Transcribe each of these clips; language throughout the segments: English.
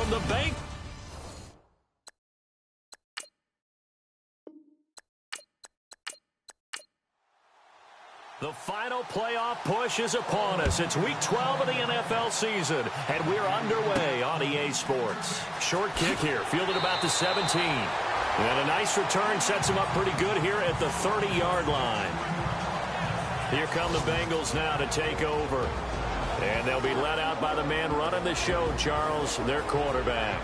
come the Bengals. The final playoff push is upon us. It's Week 12 of the NFL season, and we're underway on EA Sports. Short kick here, fielded about the 17. And a nice return sets him up pretty good here at the 30-yard line. Here come the Bengals now to take over. And they'll be led out by the man running the show, Charles, their quarterback.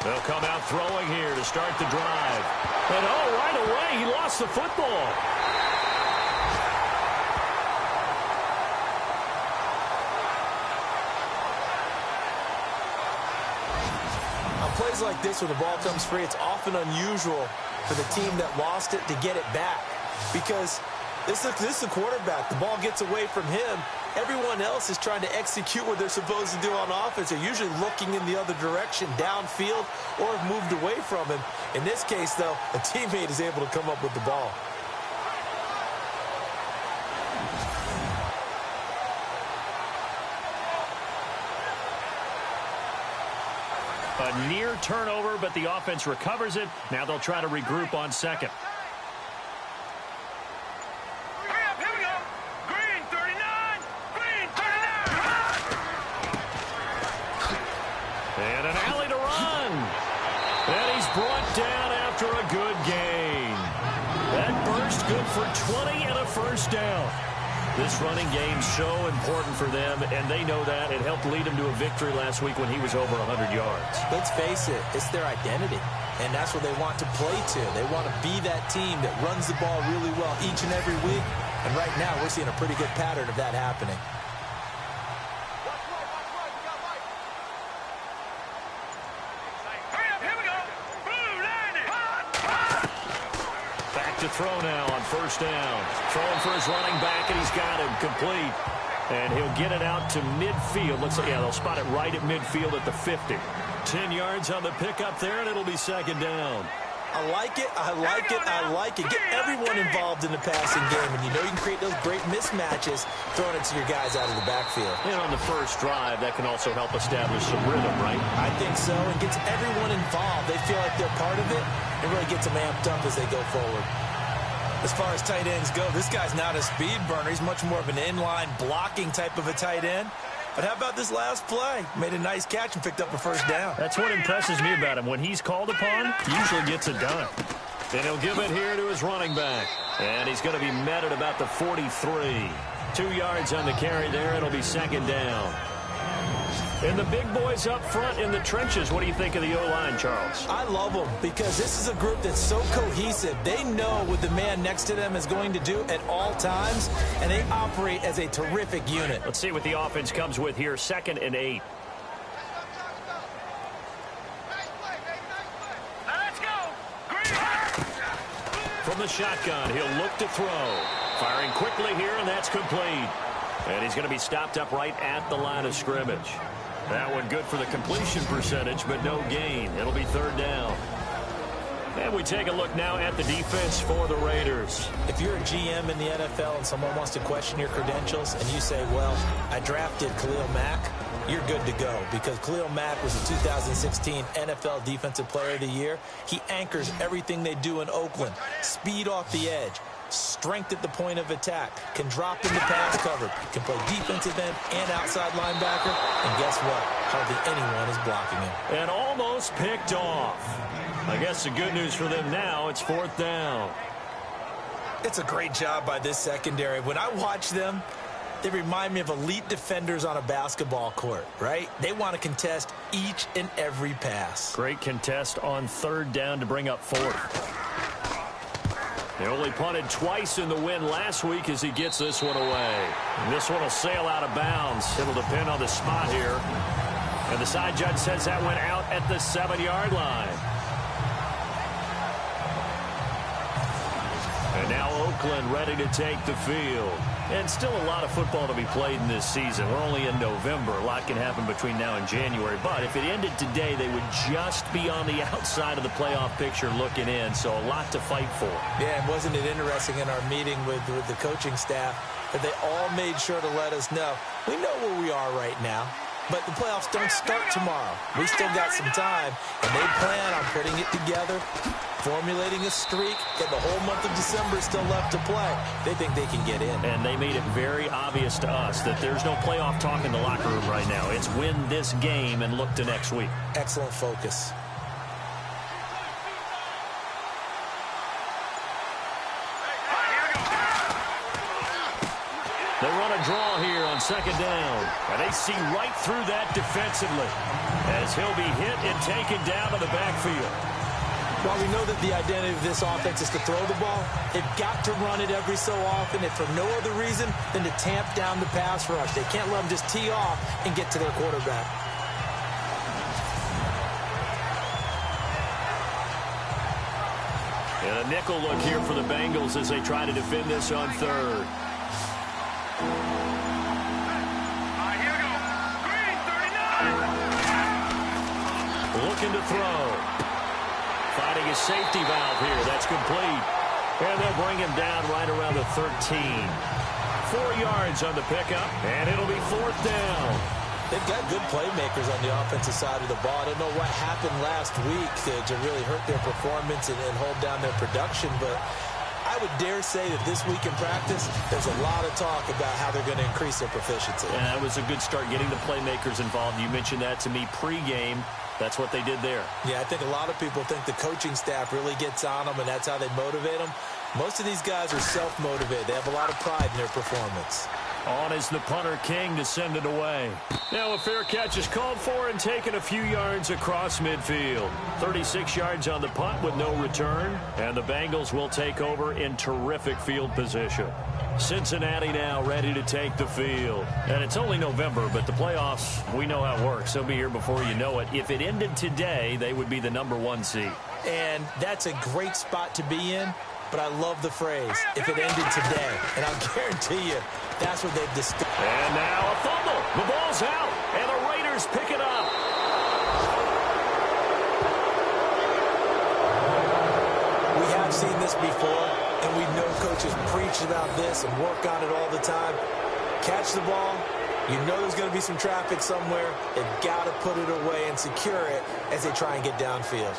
They'll come out throwing here to start the drive. And right away, he lost the football. On plays like this where the ball comes free, it's often unusual for the team that lost it to get it back. Because this is the quarterback. The ball gets away from him. Everyone else is trying to execute what they're supposed to do on offense. They're usually looking in the other direction, downfield, or have moved away from him. In this case, though, a teammate is able to come up with the ball. A near turnover, but the offense recovers it. Now they'll try to regroup on second. And an alley to run. And he's brought down after a good gain. That burst good for 20 and a first down. This running game's so important for them, and they know that. It helped lead them to a victory last week when he was over 100 yards. Let's face it, it's their identity, and that's what they want to play to. They want to be that team that runs the ball really well each and every week, and right now we're seeing a pretty good pattern of that happening. To throw now on first down. Throwing for his running back, and he's got him complete. And he'll get it out to midfield. Looks like, yeah, they'll spot it right at midfield at the 50. 10 yards on the pickup there, and it'll be second down. I like it, I like it, I like it. Get everyone involved in the passing game, and you know you can create those great mismatches throwing it to your guys out of the backfield. And on the first drive, that can also help establish some rhythm, right? I think so. It gets everyone involved. They feel like they're part of it, and really gets them amped up as they go forward. As far as tight ends go, this guy's not a speed burner. He's much more of an inline blocking type of a tight end. But how about this last play? Made a nice catch and picked up a first down. That's what impresses me about him. When he's called upon, he usually gets it done. And he'll give it here to his running back. And he's going to be met at about the 43. 2 yards on the carry there. It'll be second down. And the big boys up front in the trenches, what do you think of the O-line, Charles? I love them because this is a group that's so cohesive. They know what the man next to them is going to do at all times, and they operate as a terrific unit. Let's see what the offense comes with here, 2nd and 8. Let's go. From the shotgun, he'll look to throw. Firing quickly here, and that's complete. And he's going to be stopped up right at the line of scrimmage. That one good for the completion percentage, but no gain. It'll be third down. And we take a look now at the defense for the Raiders. If you're a GM in the NFL and someone wants to question your credentials and you say, well, I drafted Khalil Mack, you're good to go because Khalil Mack was the 2016 NFL Defensive Player of the Year. He anchors everything they do in Oakland. Speed off the edge. Strength at the point of attack, can drop into pass cover, can play defensive end and outside linebacker, and guess what? Hardly anyone is blocking him. And almost picked off. I guess the good news for them now, it's fourth down. It's a great job by this secondary. When I watch them, they remind me of elite defenders on a basketball court, right? They want to contest each and every pass. Great contest on third down to bring up fourth. They only punted twice in the win last week as he gets this one away. And this one will sail out of bounds. It'll depend on the spot here. And the side judge says that went out at the 7-yard line. And now Oakland ready to take the field. And still a lot of football to be played in this season. We're only in November. A lot can happen between now and January. But if it ended today, they would just be on the outside of the playoff picture looking in. So a lot to fight for. Yeah, and wasn't it interesting in our meeting with the coaching staff that they all made sure to let us know, we know where we are right now, but the playoffs don't start tomorrow. We still got some time, and they plan on putting it together, formulating a streak, and the whole month of December is still left to play. They think they can get in. And they made it very obvious to us that there's no playoff talk in the locker room right now. It's win this game and look to next week. Excellent focus. They run a draw here on second down. And they see right through that defensively as he'll be hit and taken down to the backfield. While we know that the identity of this offense is to throw the ball, they've got to run it every so often, if for no other reason than to tamp down the pass rush. They can't let them just tee off and get to their quarterback. And a nickel look here for the Bengals as they try to defend this on third. Here we go. Green, 39. Looking to throw. Finding a safety valve here. That's complete. And they'll bring him down right around the 13. 4 yards on the pickup, and it'll be fourth down. They've got good playmakers on the offensive side of the ball. I don't know what happened last week to really hurt their performance and hold down their production, but I would dare say that this week in practice, there's a lot of talk about how they're going to increase their proficiency. And that was a good start, getting the playmakers involved. You mentioned that to me pregame. That's what they did there. Yeah, I think a lot of people think the coaching staff really gets on them, and that's how they motivate them. Most of these guys are self-motivated. They have a lot of pride in their performance. On is the punter, King, to send it away. Now a fair catch is called for and taken a few yards across midfield. 36 yards on the punt with no return. And the Bengals will take over in terrific field position. Cincinnati now ready to take the field. And it's only November, but the playoffs, we know how it works. They'll be here before you know it. If it ended today, they would be the #1 seed. And that's a great spot to be in. But I love the phrase, if it ended today. And I'll guarantee you, that's what they've discussed. And now a fumble. The ball's out, and the Raiders pick it up. We have seen this before, and we know coaches preach about this and work on it all the time. Catch the ball. You know there's going to be some traffic somewhere. They've got to put it away and secure it as they try and get downfield.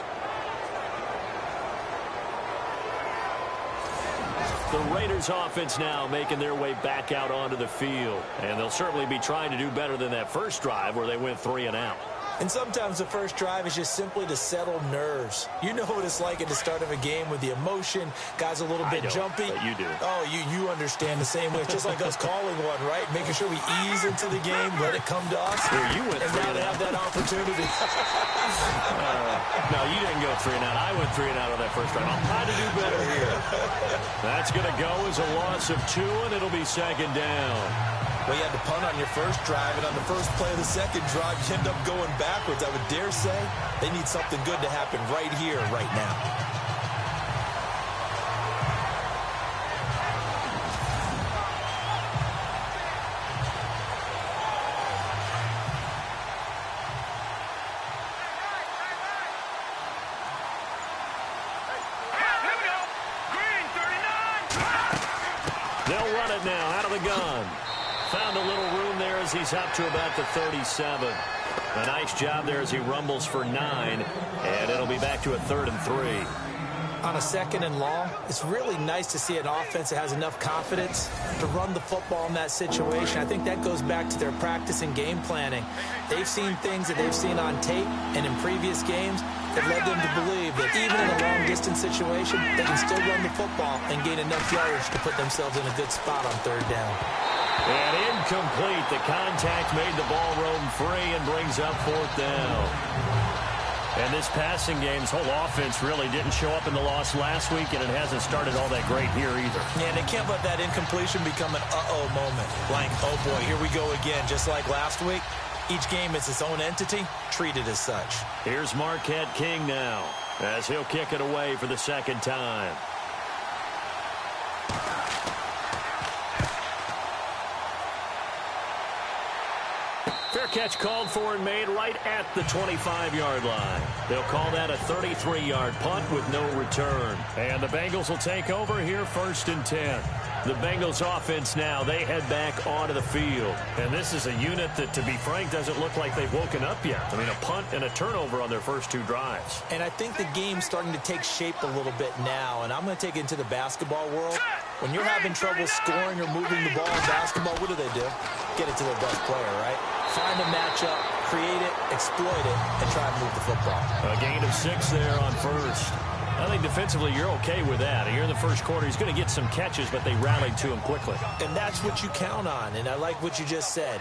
The Raiders offense now making their way back out onto the field. And they'll certainly be trying to do better than that first drive where they went 3 and out. And sometimes the first drive is just simply to settle nerves. You know what it's like at the start of a game with the emotion. Guys a little bit jumpy. But you do. Oh, you understand the same way. It's just like us calling one, right? Making sure we ease into the game, let it come to us. Here, you went and now they have that opportunity. No, you didn't go 3 and out. I went 3 and out on that first drive. I'm trying to do better here. That's going to go as a loss of 2, and it'll be second down. Well, you had to punt on your first drive, and on the first play of the second drive, you end up going backwards. I would dare say they need something good to happen right here, right now. Here we go. Green, 39. They'll run it now out of the gun. Found a little room there as he's up to about the 37. A nice job there as he rumbles for 9. And it'll be back to a 3rd and 3. On a 2nd and long, it's really nice to see an offense that has enough confidence to run the football in that situation. I think that goes back to their practice and game planning. They've seen things that they've seen on tape and in previous games that led them to believe that even in a long-distance situation, they can still run the football and gain enough yardage to put themselves in a good spot on 3rd down. And incomplete. The contact made the ball roam free and brings up 4th down. And this passing game's whole offense really didn't show up in the loss last week, and it hasn't started all that great here either. Yeah, and they can't let that incompletion become an uh-oh moment. Like, oh boy, here we go again. Just like last week, each game is its own entity, treated as such. Here's Marquette King now as he'll kick it away for the 2nd time. catch called for and made right at the 25-yard line. They'll call that a 33-yard punt with no return. And the Bengals will take over here 1st and 10. The Bengals offense now, they head back onto the field. And this is a unit that, to be frank, doesn't look like they've woken up yet. I mean, a punt and a turnover on their first 2 drives. And I think the game's starting to take shape a little bit now. And I'm going to take it into the basketball world. When you're having trouble scoring or moving the ball in basketball, what do? Get it to their best player, right? Find a matchup, create it, exploit it, and try and move the football. A gain of 6 there on first. I think defensively you're okay with that. Here in the first quarter, he's going to get some catches, but they rallied to him quickly. And that's what you count on, and I like what you just said.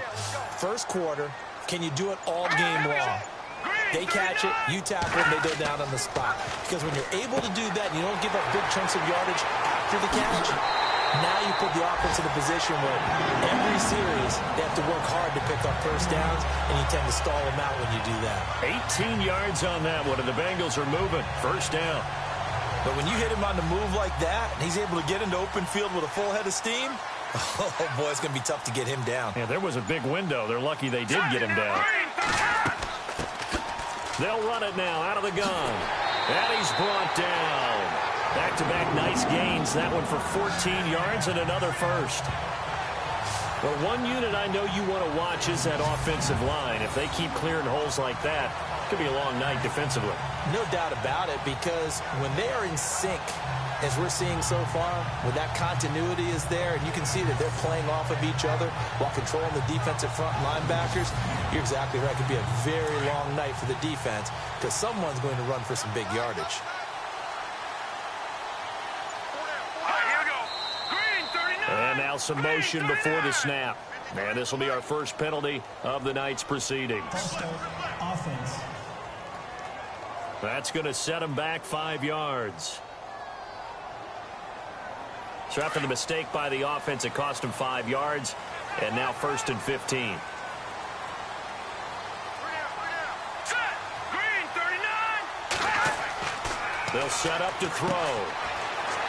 First quarter, can you do it all game long? They catch it, you tackle them, they go down on the spot. Because when you're able to do that and you don't give up big chunks of yardage after the catch, now you put the offense in a position where every series they have to work hard to pick up first downs, and you tend to stall them out when you do that. 18 yards on that one, and the Bengals are moving. First down. But when you hit him on the move like that, and he's able to get into open field with a full head of steam, oh, boy, it's going to be tough to get him down. Yeah, there was a big window. They're lucky they did get him down. They'll run it now out of the gun. And he's brought down. Back-to-back nice gains. That one for 14 yards and another first. Well, one unit I know you want to watch is that offensive line. If they keep clearing holes like that, it could be a long night defensively. No doubt about it, because when they are in sync, as we're seeing so far, when that continuity is there, and you can see that they're playing off of each other while controlling the defensive front linebackers, you're exactly right. It could be a very long night for the defense because someone's going to run for some big yardage. And now some motion before the snap. And this will be our first penalty of the night's proceedings. Offense. That's going to set him back 5 yards. So after the mistake by the offense, it cost him 5 yards. And now 1st and 15. They'll set up to throw.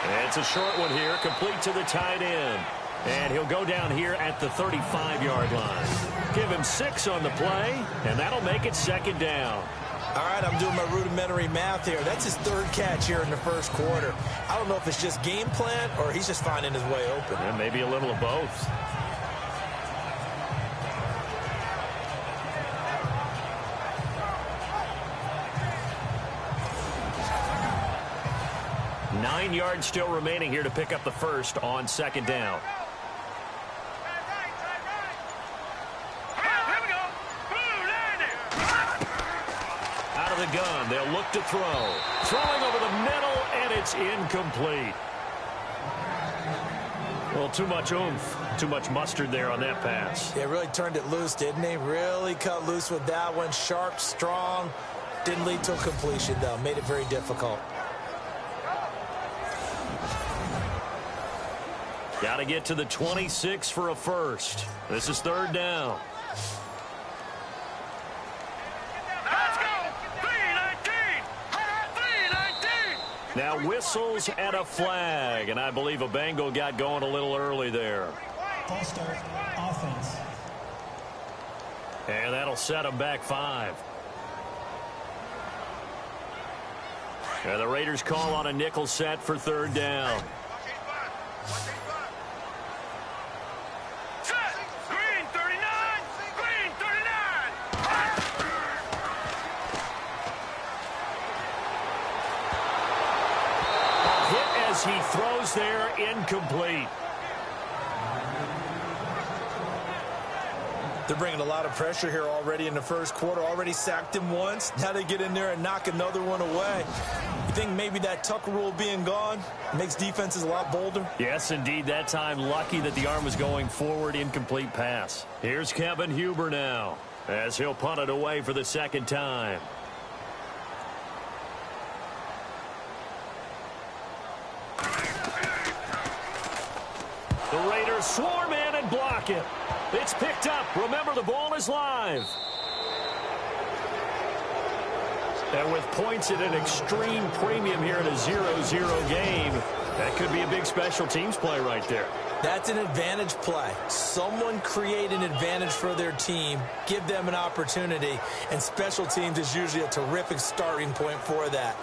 And it's a short one here, complete to the tight end. And he'll go down here at the 35-yard line. Give him 6 on the play, and that'll make it 2nd down. All right, I'm doing my rudimentary math here. That's his 3rd catch here in the first quarter. I don't know if it's just game plan or he's just finding his way open. And maybe a little of both. Nine yards still remaining here to pick up the first on 2nd down. Out of the gun, they'll look to throw. Throwing over the middle, and it's incomplete. Well, too much oomph, too much mustard there on that pass. Yeah, really turned it loose, didn't he? Really cut loose with that one. Sharp, strong. Didn't lead to a completion, though. Made it very difficult. Got to get to the 26 for a first. This is 3rd down. Let's go! 319! 319! Now whistles and a flag, and I believe a Bengal got going a little early there. False start, offense. And that'll set them back 5. And the Raiders call on a nickel set for 3rd down. He throws there, incomplete. They're bringing a lot of pressure here already in the first quarter. Already sacked him once. Now they get in there and knock another one away. You think maybe that Tucker rule being gone makes defenses a lot bolder? Yes, indeed. That time, lucky that the arm was going forward. Incomplete pass. Here's Kevin Huber now, as he'll punt it away for the 2nd time. The Raiders swarm in and block it. It's picked up. Remember, the ball is live. And with points at an extreme premium here in a 0-0 game, that could be a big special teams play right there. That's an advantage play. Someone create an advantage for their team, give them an opportunity, and special teams is usually a terrific starting point for that.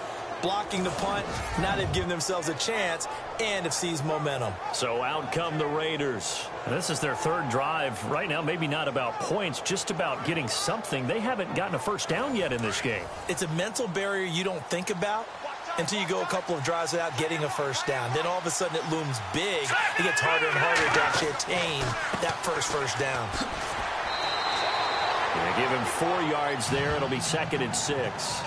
Blocking the punt, now they've given themselves a chance and have seized momentum. So out come the Raiders. This is their third drive. Right now, maybe not about points, just about getting something. They haven't gotten a first down yet in this game. It's a mental barrier you don't think about until you go a couple of drives without getting a first down. Then all of a sudden it looms big. It gets harder and harder to actually attain that first down. They give him 4 yards there. It'll be 2nd and 6.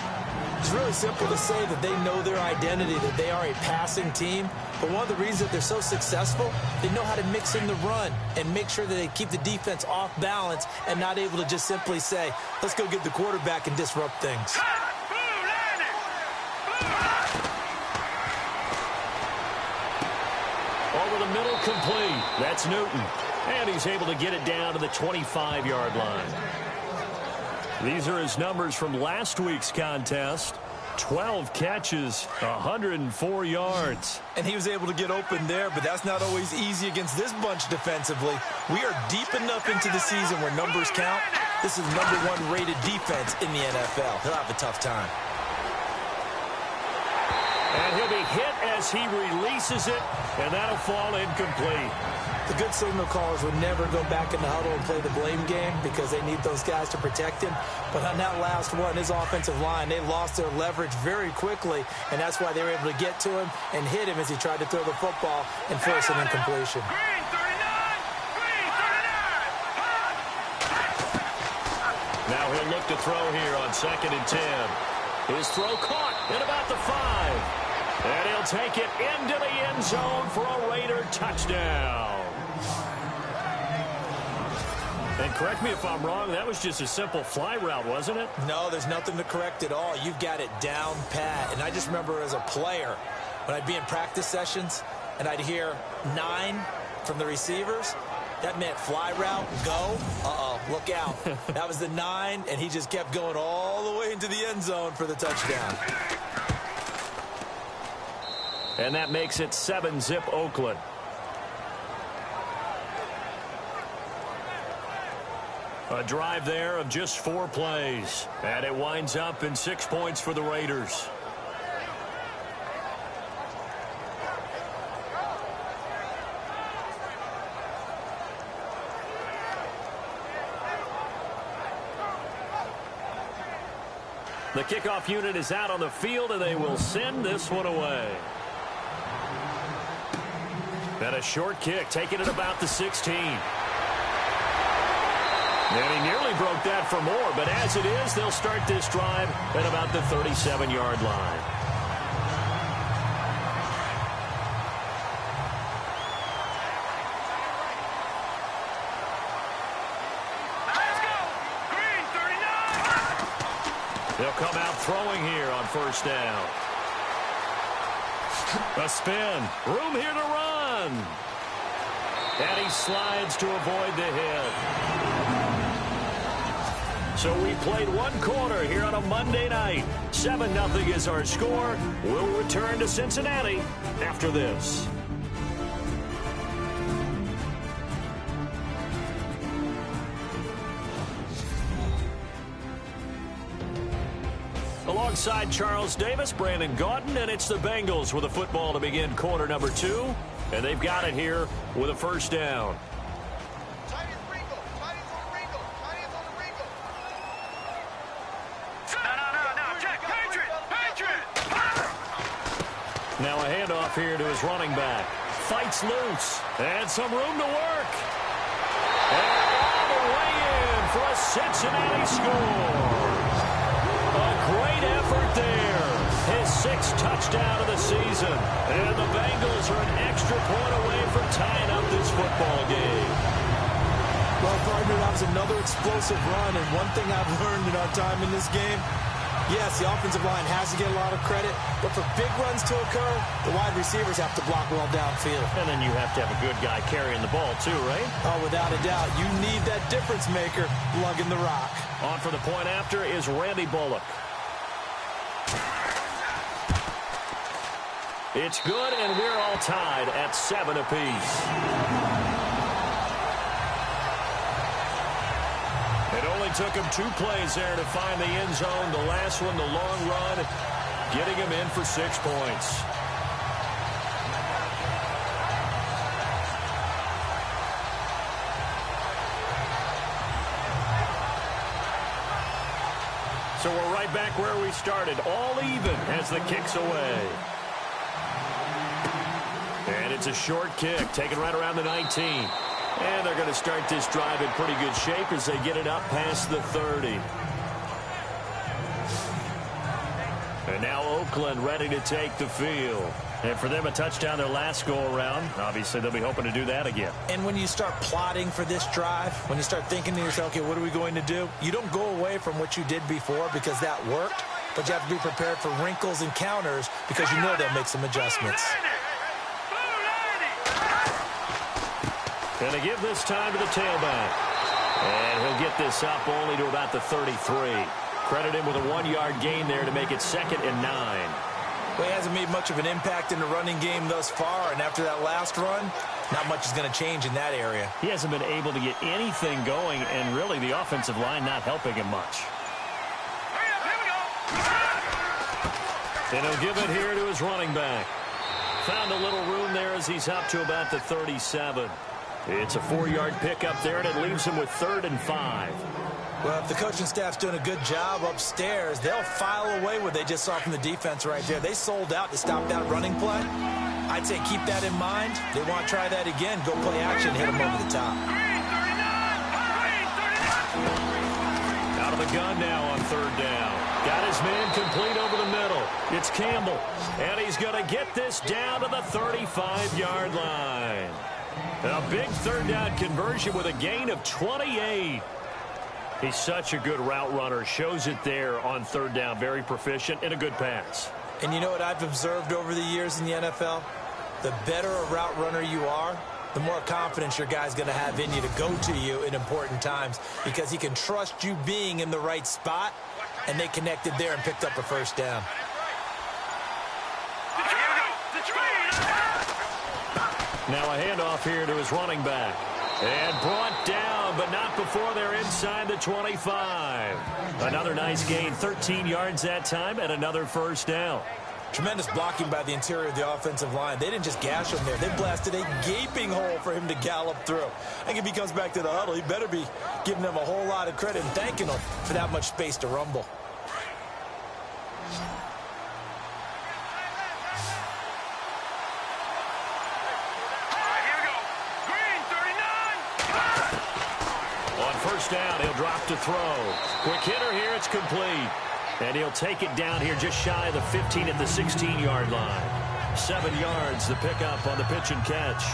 It's really simple to say that they know their identity, that they are a passing team. But one of the reasons that they're so successful, they know how to mix in the run and make sure that they keep the defense off balance and not able to just simply say, let's go get the quarterback and disrupt things. Over the middle, complete. That's Newton. And he's able to get it down to the 25-yard line. These are his numbers from last week's contest. 12 catches, 104 yards. And he was able to get open there, but that's not always easy against this bunch defensively. We are deep enough into the season where numbers count. This is #1 rated defense in the NFL. He'll have a tough time. And he'll be hit as he releases it, and that'll fall incomplete. The good signal callers would never go back in the huddle and play the blame game because they need those guys to protect him. But on that last one, his offensive line, they lost their leverage very quickly, and that's why they were able to get to him and hit him as he tried to throw the football and force an incompletion. Green 39! Green 39! Now he'll look to throw here on 2nd and 10. His throw caught at about the 5. And he'll take it into the end zone for a Raider touchdown. And correct me if I'm wrong, that was just a simple fly route, wasn't it? No, there's nothing to correct at all. You've got it down pat. And I just remember as a player, when I'd be in practice sessions and I'd hear 9 from the receivers, that meant fly route, go. Uh-oh, look out. That was the 9, and he just kept going all the way into the end zone for the touchdown. And that makes it 7-zip Oakland. A drive there of just 4 plays. And it winds up in 6 points for the Raiders. The kickoff unit is out on the field, and they will send this one away. And a short kick, taking it about the 16. And he nearly broke that for more, but as it is, they'll start this drive at about the 37-yard line. Let's go! Green 39! They'll come out throwing here on 1st down. A spin. Room here to run. And he slides to avoid the hit. So we played 1 quarter here on a Monday night. 7-0 is our score. We'll return to Cincinnati after this. Alongside Charles Davis, Brandon Gaudin, and it's the Bengals with a football to begin quarter number 2. And they've got it here with a 1st down. No, check. Patriot! Now a handoff here to his running back. Fights loose. And some room to work. And all the way in for a Cincinnati score. A great effort there. His 6th touchdown of the season. And the Bengals are an extra point away from tying up this football game. Well, partner, that was another explosive run, and one thing I've learned in our time in this game, yes, the offensive line has to get a lot of credit, but for big runs to occur, the wide receivers have to block well downfield. And then you have to have a good guy carrying the ball too, right? Oh, without a doubt. You need that difference maker lugging the rock. On for the point after is Randy Bullock. It's good, and we're all tied at 7 apiece. It only took him 2 plays there to find the end zone. The last one, the long run, getting him in for 6 points. So we're right back where we started, all even as the kick's away. And it's a short kick, taken right around the 19. And they're going to start this drive in pretty good shape as they get it up past the 30. And now Oakland ready to take the field. And for them, a touchdown their last go-around. Obviously, they'll be hoping to do that again. And when you start plotting for this drive, when you start thinking to yourself, okay, what are we going to do? You don't go away from what you did before because that worked, but you have to be prepared for wrinkles and counters because you know they'll make some adjustments. And they give this time to the tailback. And he'll get this up only to about the 33. Credit him with a 1-yard gain there to make it 2nd and 9. Well, he hasn't made much of an impact in the running game thus far, and after that last run, not much is going to change in that area. He hasn't been able to get anything going, and really the offensive line not helping him much. And he'll give it here to his running back. Found a little room there as he's up to about the 37. It's a 4-yard pickup there, and it leaves him with 3rd and 5. Well, if the coaching staff's doing a good job upstairs, they'll file away what they just saw from the defense right there. They sold out to stop that running play. I'd say keep that in mind. They want to try that again. Go play action, hit them over the top. Out of the gun now on 3rd down. Got his man complete over the middle. It's Campbell, and he's going to get this down to the 35-yard line. A big 3rd down conversion with a gain of 28. He's such a good route runner. Shows it there on 3rd down. Very proficient and a good pass. And you know what I've observed over the years in the NFL? The better a route runner you are, the more confidence your guy's going to have in you to go to you in important times because he can trust you being in the right spot, and they connected there and picked up a 1st down. Now a handoff here to his running back. And brought down, but not before they're inside the 25. Another nice gain, 13 yards that time, and another 1st down. Tremendous blocking by the interior of the offensive line. They didn't just gash him there. They blasted a gaping hole for him to gallop through. I think if he comes back to the huddle, he better be giving them a whole lot of credit and thanking them for that much space to rumble. Down, he'll drop to throw. Quick hitter here, it's complete. And he'll take it down here just shy of the 15 at the 16-yard line. 7 yards, the pickup on the pitch and catch.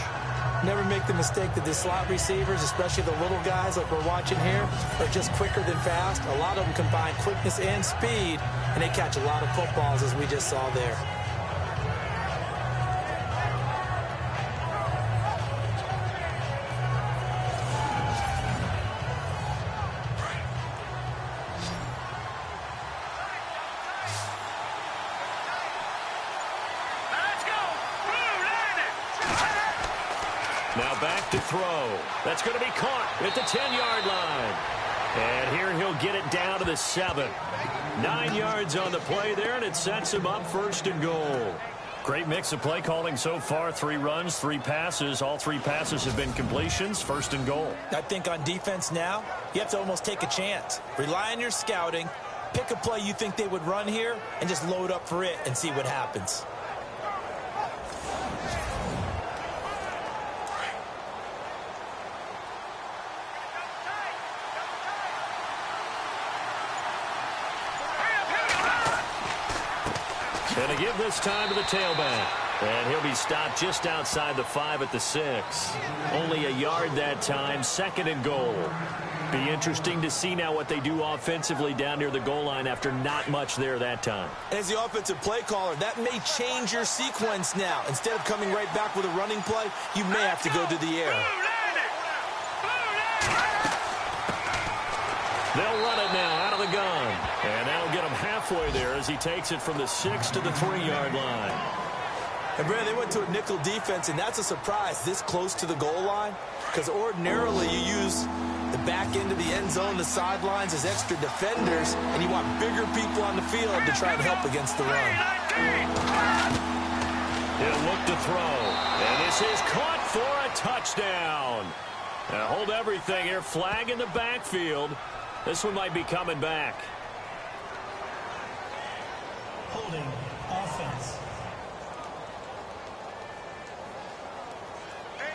Never make the mistake that the slot receivers, especially the little guys like we're watching here, are just quicker than fast. A lot of them combine quickness and speed, and they catch a lot of footballs as we just saw there. Now back to throw. That's going to be caught at the 10-yard line. And here he'll get it down to the 7. 9 yards on the play there, and it sets him up 1st and goal. Great mix of play calling so far. 3 runs, 3 passes. All 3 passes have been completions. 1st and goal. I think on defense now, you have to almost take a chance. Rely on your scouting. Pick a play you think they would run here, and just load up for it and see what happens. And to give this time to the tailback. And he'll be stopped just outside the 5 at the 6. Only a yard that time, 2nd and goal. Be interesting to see now what they do offensively down near the goal line after not much there that time. As the offensive play caller, that may change your sequence now. Instead of coming right back with a running play, you may have to go to the air. They'll run it now out of the gun. And that'll get him halfway there as he takes it from the 6 to the 3-yard line. And, Brandon, they went to a nickel defense, and that's a surprise this close to the goal line, because ordinarily you use the back end of the end zone, the sidelines as extra defenders, and you want bigger people on the field to try and help against the run. He'll look to throw, and this is caught for a touchdown. Now hold everything here. Flag in the backfield. This one might be coming back. Holding offense.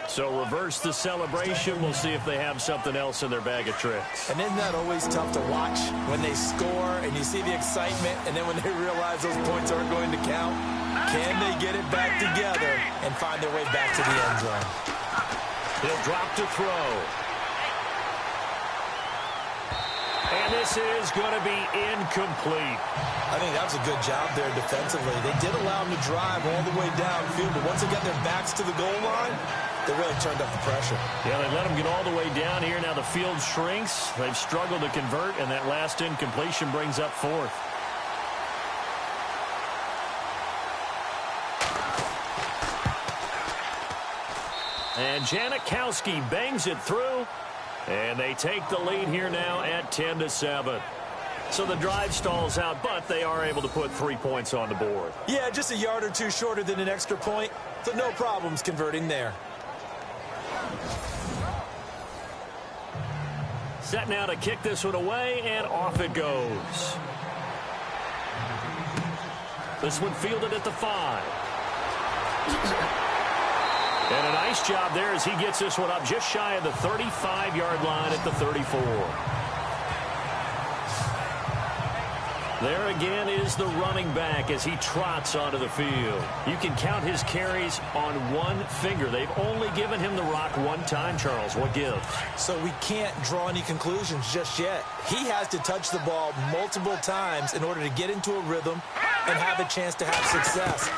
So reverse the celebration. We'll see if they have something else in their bag of tricks. And isn't that always tough to watch when they score and you see the excitement, and then when they realize those points aren't going to count? Can they get it back together and find their way back to the end zone? He'll drop to throw. And this is going to be incomplete. I think that was a good job there defensively. They did allow them to drive all the way downfield, but once they got their backs to the goal line, they really turned up the pressure. Yeah, they let them get all the way down here. Now the field shrinks. They've struggled to convert, and that last incompletion brings up fourth. And Janikowski bangs it through, and they take the lead here now at 10-7. So the drive stalls out, but they are able to put 3 points on the board. Yeah, just a yard or two shorter than an extra point, so no problems converting there. Set now to kick this one away, and off it goes. This one fielded at the 5. And a nice job there as he gets this one up just shy of the 35-yard line at the 34. There again is the running back as he trots onto the field. You can count his carries on one finger. They've only given him the rock one time, Charles. What gives? So we can't draw any conclusions just yet. He has to touch the ball multiple times in order to get into a rhythm and have a chance to have success.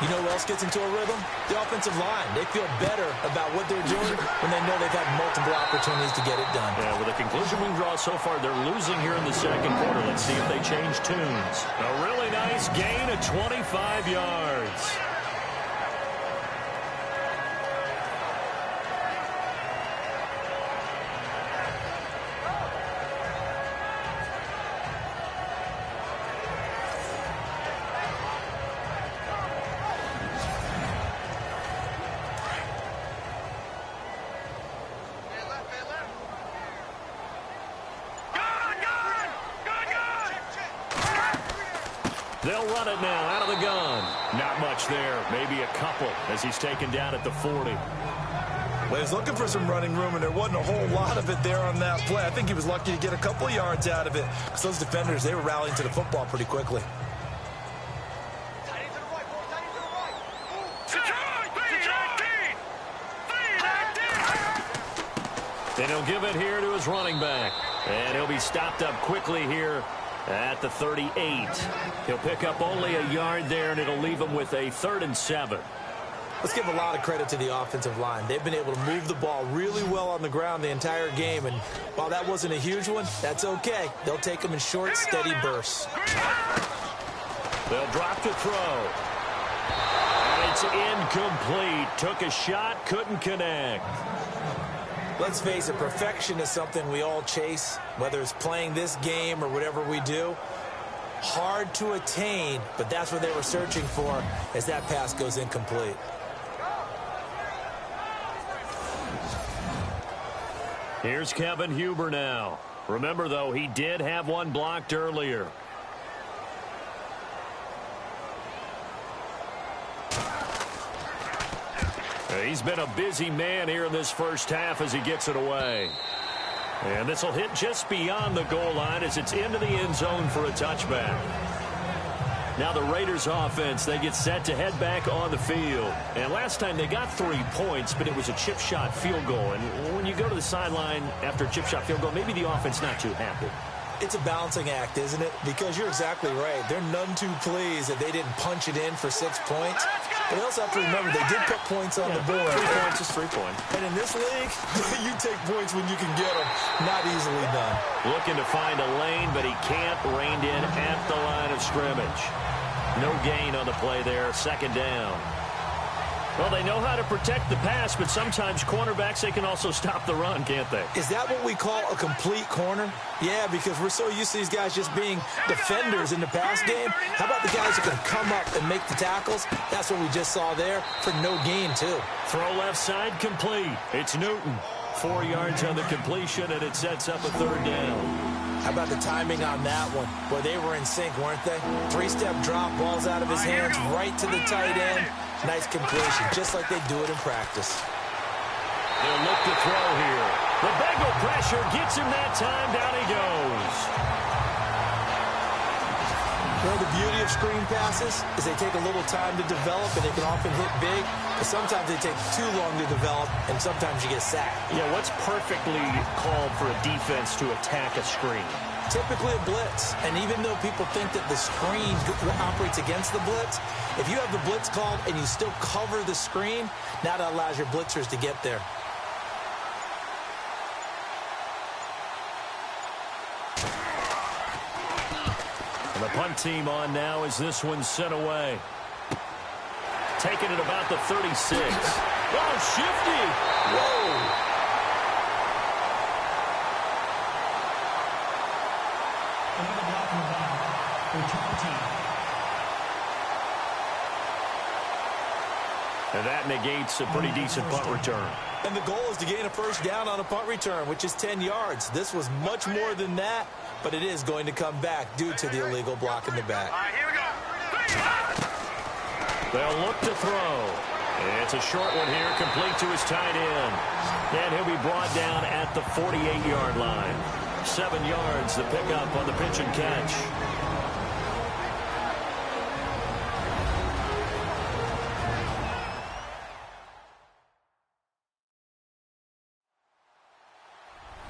You know who else gets into a rhythm? The offensive line. They feel better about what they're doing when they know they've had multiple opportunities to get it done. Yeah, with the conclusion we can draw so far, they're losing here in the second quarter. Let's see if they change tunes. A really nice gain of 25 yards. They'll run it now out of the gun. Not much there. Maybe a couple as he's taken down at the 40. Well, he's looking for some running room, and there wasn't a whole lot of it there on that play. I think he was lucky to get a couple of yards out of it because those defenders, they were rallying to the football pretty quickly. And he'll give it here to his running back. And he'll be stopped up quickly here at the 38. He'll pick up only a yard there, and it'll leave him with a 3rd and 7. Let's give a lot of credit to the offensive line. They've been able to move the ball really well on the ground the entire game, and while that wasn't a huge one, that's okay. They'll take them in short, steady bursts. They'll drop to throw. And it's incomplete. Took a shot, couldn't connect. Let's face it, perfection is something we all chase, whether it's playing this game or whatever we do. Hard to attain, but that's what they were searching for as that pass goes incomplete. Here's Kevin Huber now. Remember, though, he did have one blocked earlier. He's been a busy man here in this first half as he gets it away. And this will hit just beyond the goal line as it's into the end zone for a touchback. Now the Raiders offense, they get set to head back on the field. And last time they got 3 points, but it was a chip shot field goal. And when you go to the sideline after a chip shot field goal, maybe the offense not too happy. It's a balancing act, isn't it? Because you're exactly right. They're none too pleased that they didn't punch it in for 6 points. But they also have to remember they did put points on the board. 3 points is 3 points. And in this league, you take points when you can get them. Not easily done. Looking to find a lane, but he can't. Reined in at the line of scrimmage. No gain on the play there. 2nd down. Well, they know how to protect the pass, but sometimes cornerbacks, they can also stop the run, can't they? Is that what we call a complete corner? Yeah, because we're so used to these guys just being defenders in the pass game. How about the guys who can come up and make the tackles? That's what we just saw there for no gain, too. Throw left side complete. It's Newton. 4 yards on the completion, and it sets up a third down. How about the timing on that one? Boy, they were in sync, weren't they? 3-step drop, balls out of his hands, right to the tight end. Nice completion, just like they do it in practice. They'll look to throw here. The Bengal pressure gets him that time. Down he goes. Well, the beauty of screen passes is they take a little time to develop, and they can often hit big. But sometimes they take too long to develop, and sometimes you get sacked. Yeah, what's perfectly called for a defense to attack a screen? Typically a blitz. And even though people think that the screen operates against the blitz, if you have the blitz called and you still cover the screen, now that allows your blitzers to get there. And the punt team on now as this one's sent away. Taking it about the 36. Oh, shifty. Whoa. Another block in the back. Return team. And that negates a pretty decent punt return. And the goal is to gain a first down on a punt return, which is 10 yards. This was much more than that, but it is going to come back due to the illegal block in the back. All right, here we go. They'll look to throw. It's a short one here, complete to his tight end. And he'll be brought down at the 48-yard line. 7 yards the pickup on the pitch and catch.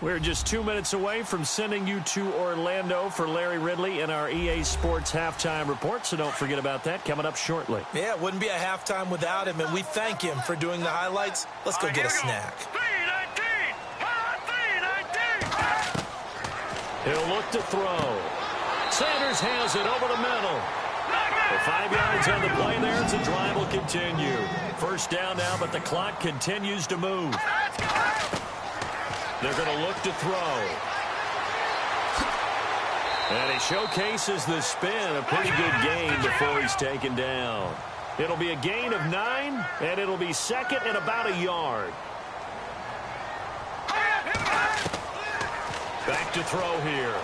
We're just 2 minutes away from sending you to Orlando for Larry Ridley in our EA Sports Halftime Report, so don't forget about that coming up shortly. Yeah, it wouldn't be a halftime without him, and we thank him for doing the highlights. Let's go get a snack. 3-19. He'll look to throw. Sanders has it over the middle. For 5 yards on the play there, as the drive will continue. First down now, but the clock continues to move. They're going to look to throw. And he showcases the spin, a pretty good gain before he's taken down. It'll be a gain of 9, and it'll be second and about a yard. Back to throw here.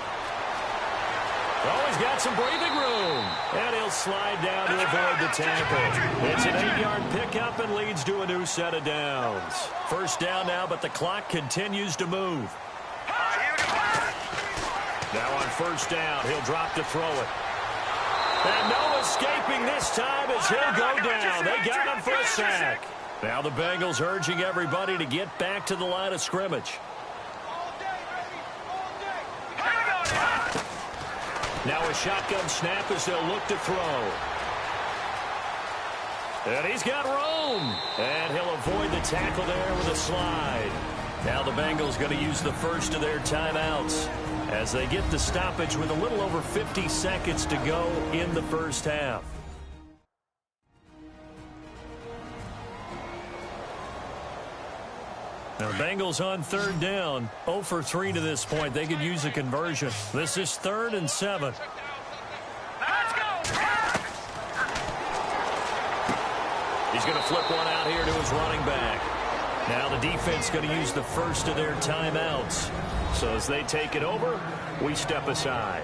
Oh, he's got some breathing room. And he'll slide down to avoid the tackle. It's an 8-yard pickup and leads to a new set of downs. First down now, but the clock continues to move. Now on first down, he'll drop to throw it. And no escaping this time as he'll go down. They got him for a sack. Now the Bengals urging everybody to get back to the line of scrimmage. Now a shotgun snap as they'll look to throw. And he's got room. And he'll avoid the tackle there with a slide. Now the Bengals going to use the first of their timeouts as they get the stoppage with a little over 50 seconds to go in the first half. Now, the Bengals on third down, 0 for 3 to this point. They could use a conversion. This is 3rd and 7. He's going to flip one out here to his running back. Now the defense going to use the first of their timeouts. So as they take it over, we step aside.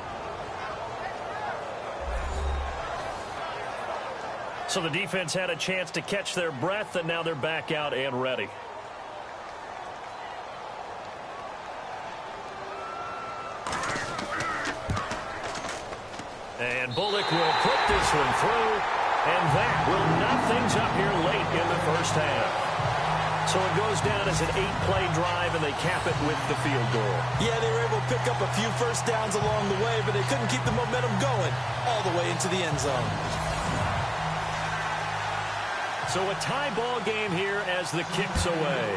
So the defense had a chance to catch their breath, and now they're back out and ready. And Bullock will put this one through, and that will knot things up here late in the first half. So it goes down as an 8-play drive, and they cap it with the field goal. Yeah, they were able to pick up a few first downs along the way, but they couldn't keep the momentum going all the way into the end zone. So a tie ball game here as the kick's away.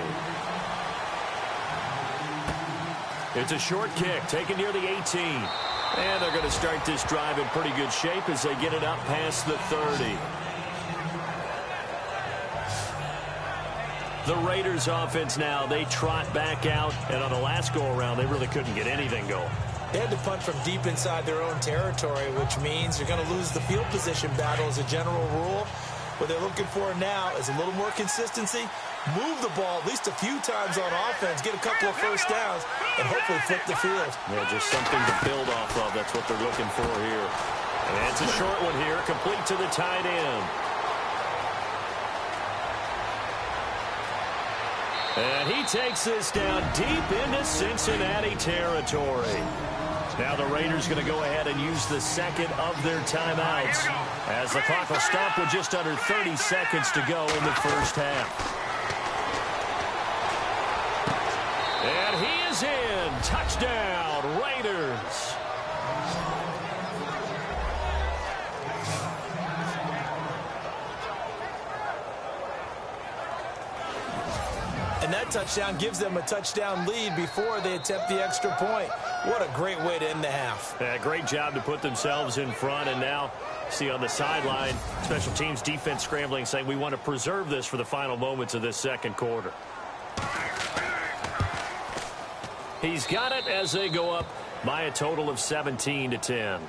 It's a short kick taken near the 18. And they're going to start this drive in pretty good shape as they get it up past the 30. The Raiders offense now, they trot back out, and on the last go-around, they really couldn't get anything going. They had to punt from deep inside their own territory, which means you're going to lose the field position battle as a general rule. What they're looking for now is a little more consistency, move the ball at least a few times on offense, get a couple of first downs, and hopefully flip the field. Yeah, just something to build off of. That's what they're looking for here. And it's a short one here, complete to the tight end. And he takes this down deep into Cincinnati territory. Now the Raiders going to go ahead and use the second of their timeouts as the clock will stop with just under 30 seconds to go in the first half. And he is in. Touchdown, Raiders. And that touchdown gives them a touchdown lead before they attempt the extra point. What a great way to end the half. Yeah, great job to put themselves in front. And now, see on the sideline, special teams defense scrambling, saying we want to preserve this for the final moments of this second quarter. He's got it as they go up by a total of 17-10.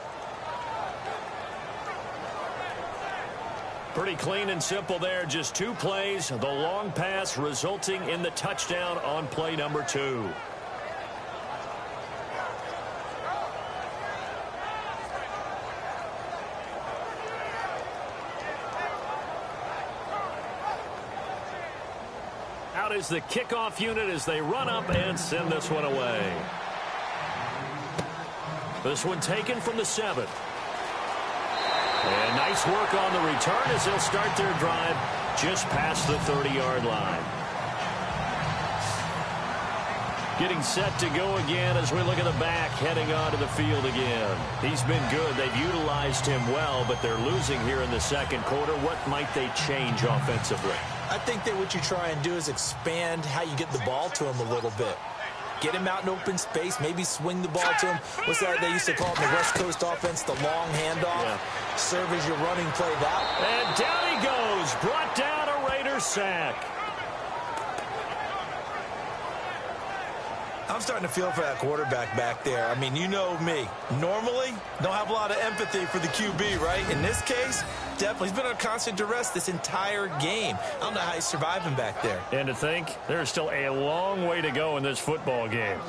Pretty clean and simple there. Just two plays. The long pass resulting in the touchdown on play number 2. Out is the kickoff unit as they run up and send this one away. This one taken from the 7. And nice work on the return as they'll start their drive just past the 30-yard line. Getting set to go again as we look at the back heading onto the field again. He's been good. They've utilized him well, but they're losing here in the second quarter. What might they change offensively? I think that what you try and do is expand how you get the ball to him a little bit. Get him out in open space, maybe swing the ball to him. What's that they used to call it in the West Coast offense, the long handoff? Yeah. Serve as your running play that. And down he goes, brought down a Raider sack. I'm starting to feel for that quarterback back there. I mean, you know me. Normally, don't have a lot of empathy for the QB, right? In this case, definitely. He's been under constant duress this entire game. I don't know how he's surviving back there. And to think, there's still a long way to go in this football game.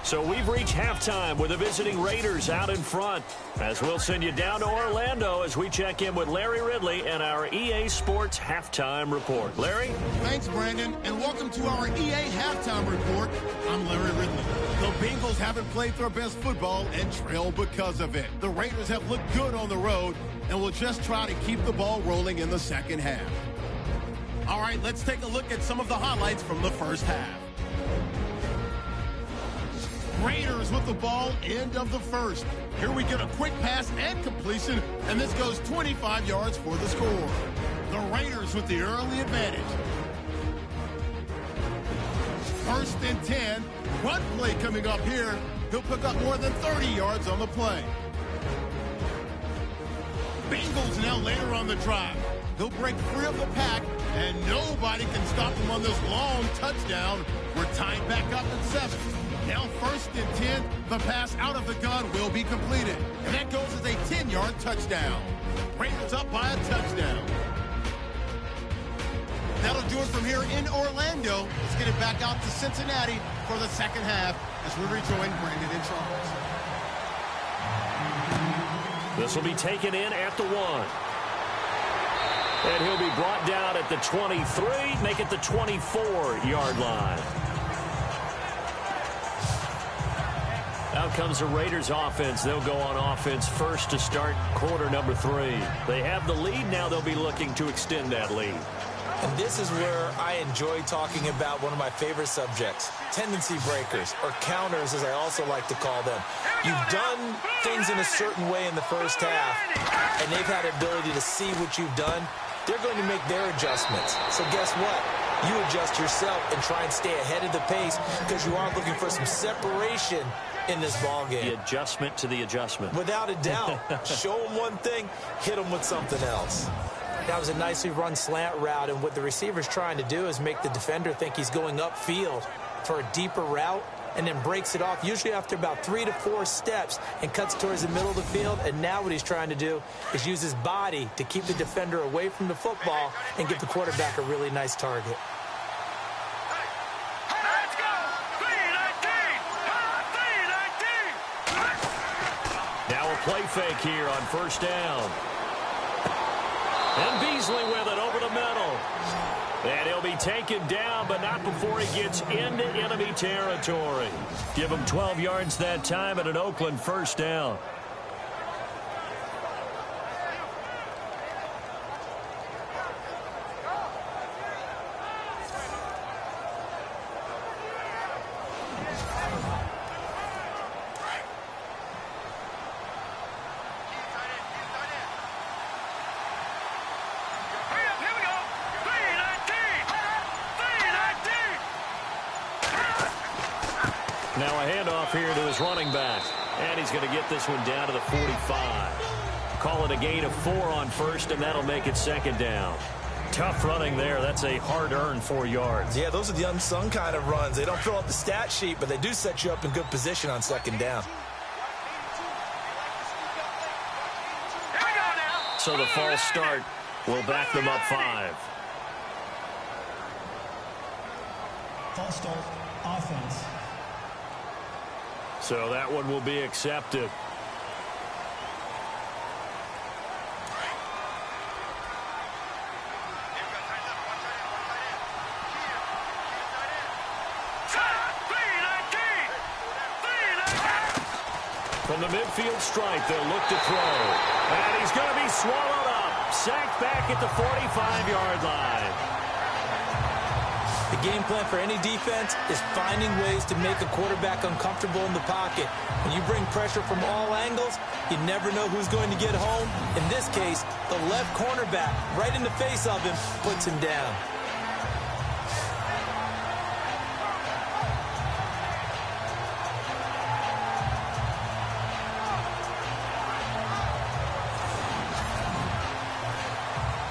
So we've reached halftime with the visiting Raiders out in front. As we'll send you down to Orlando as we check in with Larry Ridley and our EA Sports Halftime Report. Larry? Thanks, Brandon, and welcome to our EA Halftime Report. I'm Larry Ridley. The Bengals haven't played their best football and trail because of it. The Raiders have looked good on the road and will just try to keep the ball rolling in the second half. All right, let's take a look at some of the highlights from the first half. Raiders with the ball, end of the first. Here we get a quick pass and completion, and this goes 25 yards for the score. The Raiders with the early advantage. 1st and 10. Run play coming up here. He'll pick up more than 30 yards on the play. Bengals now later on the drive. He'll break free of the pack, and nobody can stop him on this long touchdown. We're tied back up at 7. Now 1st and 10, the pass out of the gun will be completed. And that goes as a 10-yard touchdown. Raiders up by a touchdown. That'll do it from here in Orlando. Let's get it back out to Cincinnati for the second half as we rejoin Brandon and Charles. This will be taken in at the 1. And he'll be brought down at the 23, make it the 24-yard line. Out comes the Raiders offense. They'll go on offense first to start quarter number 3. They have the lead. Now they'll be looking to extend that lead. And this is where I enjoy talking about one of my favorite subjects, tendency breakers, or counters as I also like to call them. You've done things in a certain way in the first half, and they've had the ability to see what you've done. They're going to make their adjustments. So guess what? you adjust yourself and try and stay ahead of the pace because you are looking for some separation in this ball game. The adjustment to the adjustment. Without a doubt. Show them one thing, hit them with something else. That was a nicely run slant route, and what the receiver's trying to do is make the defender think he's going upfield for a deeper route, and then breaks it off, usually after about 3 to 4 steps, and cuts towards the middle of the field. And now what he's trying to do is use his body to keep the defender away from the football and give the quarterback a really nice target. Let's go! 3-19! Now a play fake here on first down. And Beasley with it over the middle. And he'll be taken down, but not before he gets into enemy territory. Give him 12 yards that time at an Oakland first down. Now a handoff here to his running back. And he's going to get this one down to the 45. Call it a gain of 4 on first, and that'll make it second down. Tough running there. That's a hard-earned 4 yards. Yeah, those are the unsung kind of runs. They don't fill up the stat sheet, but they do set you up in good position on second down. So the false start will back them up 5. False start, offense. So that one will be accepted. From the midfield stripe, they'll look to throw. And he's going to be swallowed up. Sacked back at the 45-yard line. The game plan for any defense is finding ways to make a quarterback uncomfortable in the pocket. When you bring pressure from all angles, you never know who's going to get home. In this case, the left cornerback, right in the face of him, puts him down.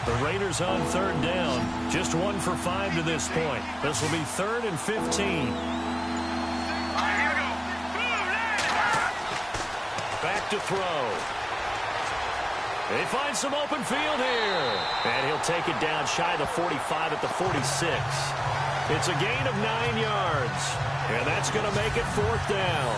The Raiders on third down. Just 1 for 5 to this point. This will be 3rd and 15. Back to throw. They find some open field here. And he'll take it down shy of the 45 at the 46. It's a gain of 9 yards. And that's going to make it 4th down.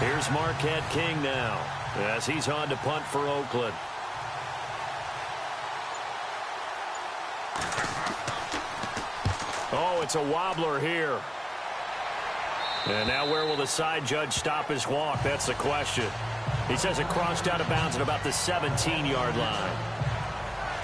Here's Marquette King now as he's on to punt for Oakland. Oh, it's a wobbler here. And now where will the side judge stop his walk? That's the question. He says it crossed out of bounds at about the 17-yard line.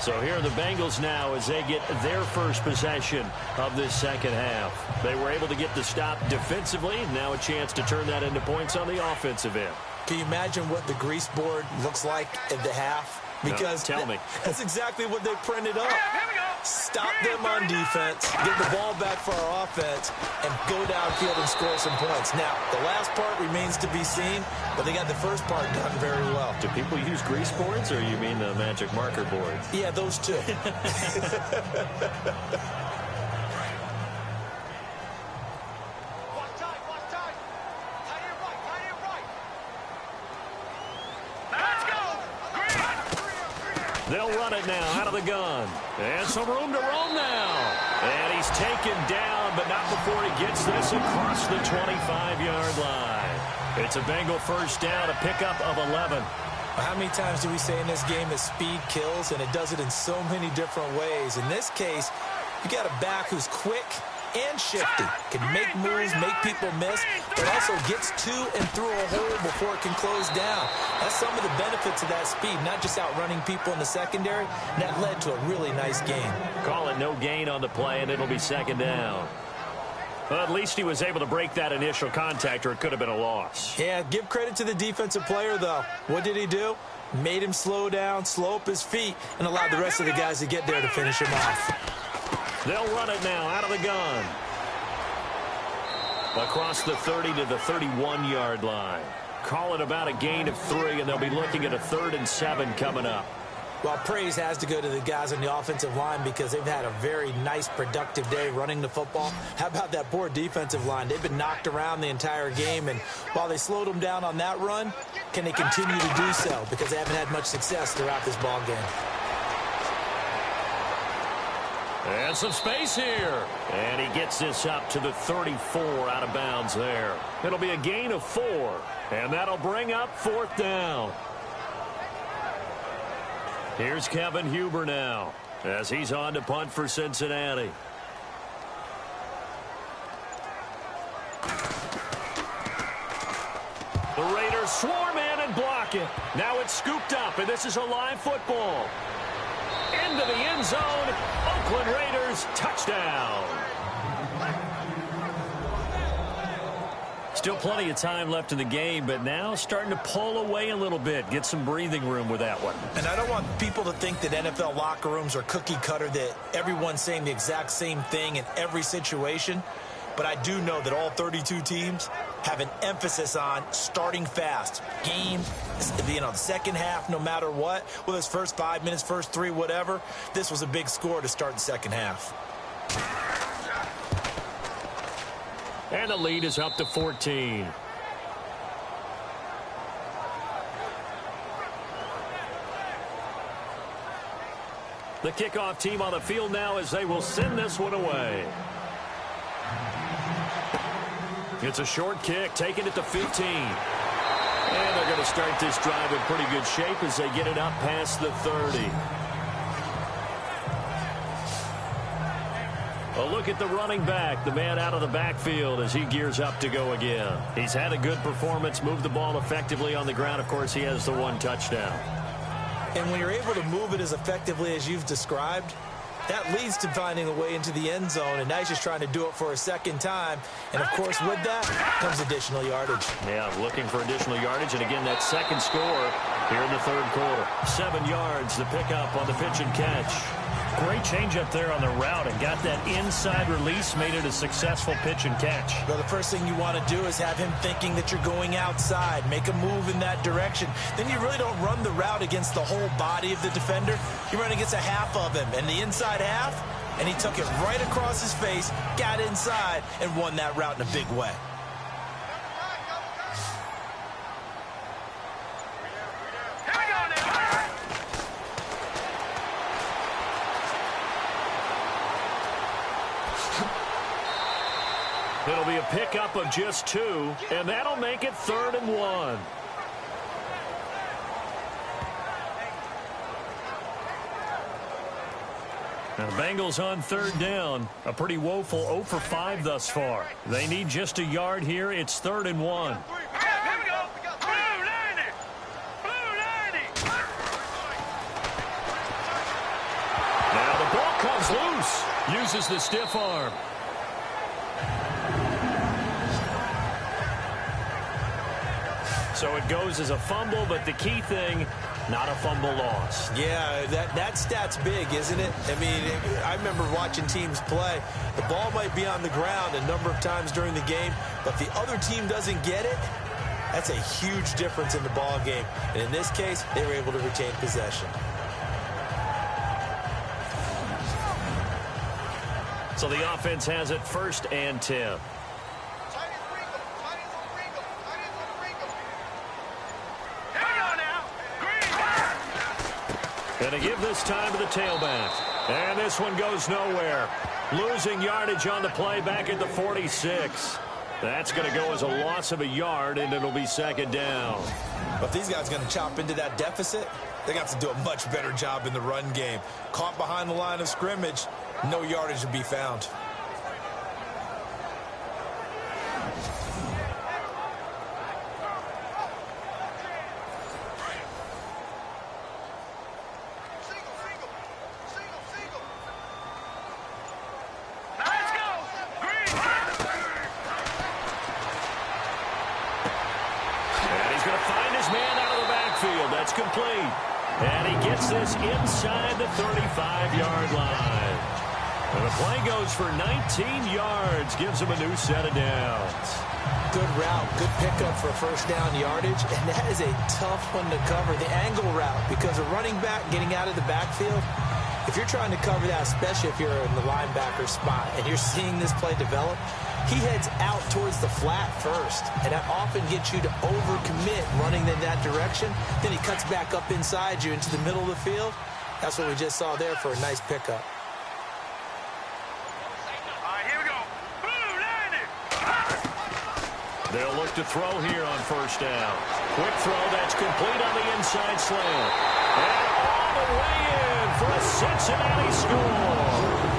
So here are the Bengals now as they get their first possession of this second half. They were able to get the stop defensively. Now a chance to turn that into points on the offensive end. Can you imagine what the grease board looks like at the half? Because no, tell me. That's exactly what they printed up. Stop them on defense, get the ball back for our offense, and go downfield and score some points. Now, the last part remains to be seen, but they got the first part done very well. Do people use grease boards, or you mean the magic marker boards? Yeah, those two. They'll run it now out of the gun. And some room to roam now. And he's taken down, but not before he gets this across the 25-yard line. It's a Bengal first down, a pickup of 11. How many times do we say in this game that speed kills, and it does it in so many different ways? In this case, you got a back who's quick and shifty, can make moves, make people miss, but also gets to and through a hole before it can close down. That's some of the benefits of that speed, not just outrunning people in the secondary. And that led to a really nice game. Call it no gain on the play, and it'll be second down. Well, at least he was able to break that initial contact, or it could have been a loss. Yeah, give credit to the defensive player, though. What did he do? Made him slow down, slow up his feet, and allowed the rest of the guys to get there to finish him off. They'll run it now out of the gun. Across the 30 to the 31-yard line. Call it about a gain of 3, and they'll be looking at a 3rd and 7 coming up. Well, praise has to go to the guys on the offensive line because they've had a very nice, productive day running the football. How about that poor defensive line? They've been knocked around the entire game, and while they slowed them down on that run, can they continue to do so? Because they haven't had much success throughout this ball game. And some space here. And he gets this up to the 34 out of bounds there. It'll be a gain of 4, and that'll bring up 4th down. Here's Kevin Huber now as he's on to punt for Cincinnati. The Raiders swarm in and block it. Now it's scooped up, and this is a live football. Into the end zone. Oakland Raiders touchdown. Still plenty of time left in the game, but now starting to pull away a little bit. Get some breathing room with that one. And I don't want people to think that NFL locker rooms are cookie cutter, that everyone's saying the exact same thing in every situation. But I do know that all 32 teams have an emphasis on starting fast. Game, the second half, no matter what. Whether it's first 5 minutes, first 3, whatever. This was a big score to start the second half. And the lead is up to 14. The kickoff team on the field now as they will send this one away. It's a short kick, taking it to 15. And they're going to start this drive in pretty good shape as they get it up past the 30. A look at the running back, the man out of the backfield as he gears up to go again. He's had a good performance, moved the ball effectively on the ground. Of course, he has the 1 touchdown. And when you're able to move it as effectively as you've described, that leads to finding a way into the end zone, and now he's just trying to do it for a second time. And, of course, with that comes additional yardage. Yeah, looking for additional yardage. And, again, that second score here in the 3rd quarter. 7 yards, the pickup on the pitch and catch. Great change up there on the route and got that inside release, made it a successful pitch and catch. Well, the first thing you want to do is have him thinking that you're going outside, make a move in that direction. Then you really don't run the route against the whole body of the defender. You run against a half of him, and the inside half, and he took it right across his face, got inside, and won that route in a big way. It'll be a pickup of just 2, and that'll make it 3rd and 1. Now the Bengals on 3rd down. A pretty woeful 0 for 5 thus far. They need just a yard here. It's 3rd and 1. Now the ball comes loose. Uses the stiff arm. So it goes as a fumble, but the key thing, not a fumble loss. Yeah, that stat's big, isn't it? I mean, I remember watching teams play. The ball might be on the ground a number of times during the game, but if the other team doesn't get it, that's a huge difference in the ball game. And in this case, they were able to retain possession. So the offense has it 1st and 10. Going to give this time to the tailback. And this one goes nowhere. Losing yardage on the play back at the 46. That's going to go as a loss of a yard, and it'll be 2nd down. But if these guys are going to chop into that deficit, they're going to have to do a much better job in the run game. Caught behind the line of scrimmage, no yardage to be found. complete. And he gets this inside the 35-yard line. And the play goes for 19 yards, gives him a new set of downs. Good route, good pickup for first down yardage, and that is a tough one to cover, the angle route, because a running back getting out of the backfield, if you're trying to cover that, especially if you're in the linebacker spot and you're seeing this play develop, he heads out towards the flat first, and that often gets you to overcommit running in that direction. Then he cuts back up inside you into the middle of the field. That's what we just saw there for a nice pickup. They'll look to throw here on first down. Quick throw, that's complete on the inside slant. And all the way in for a Cincinnati score.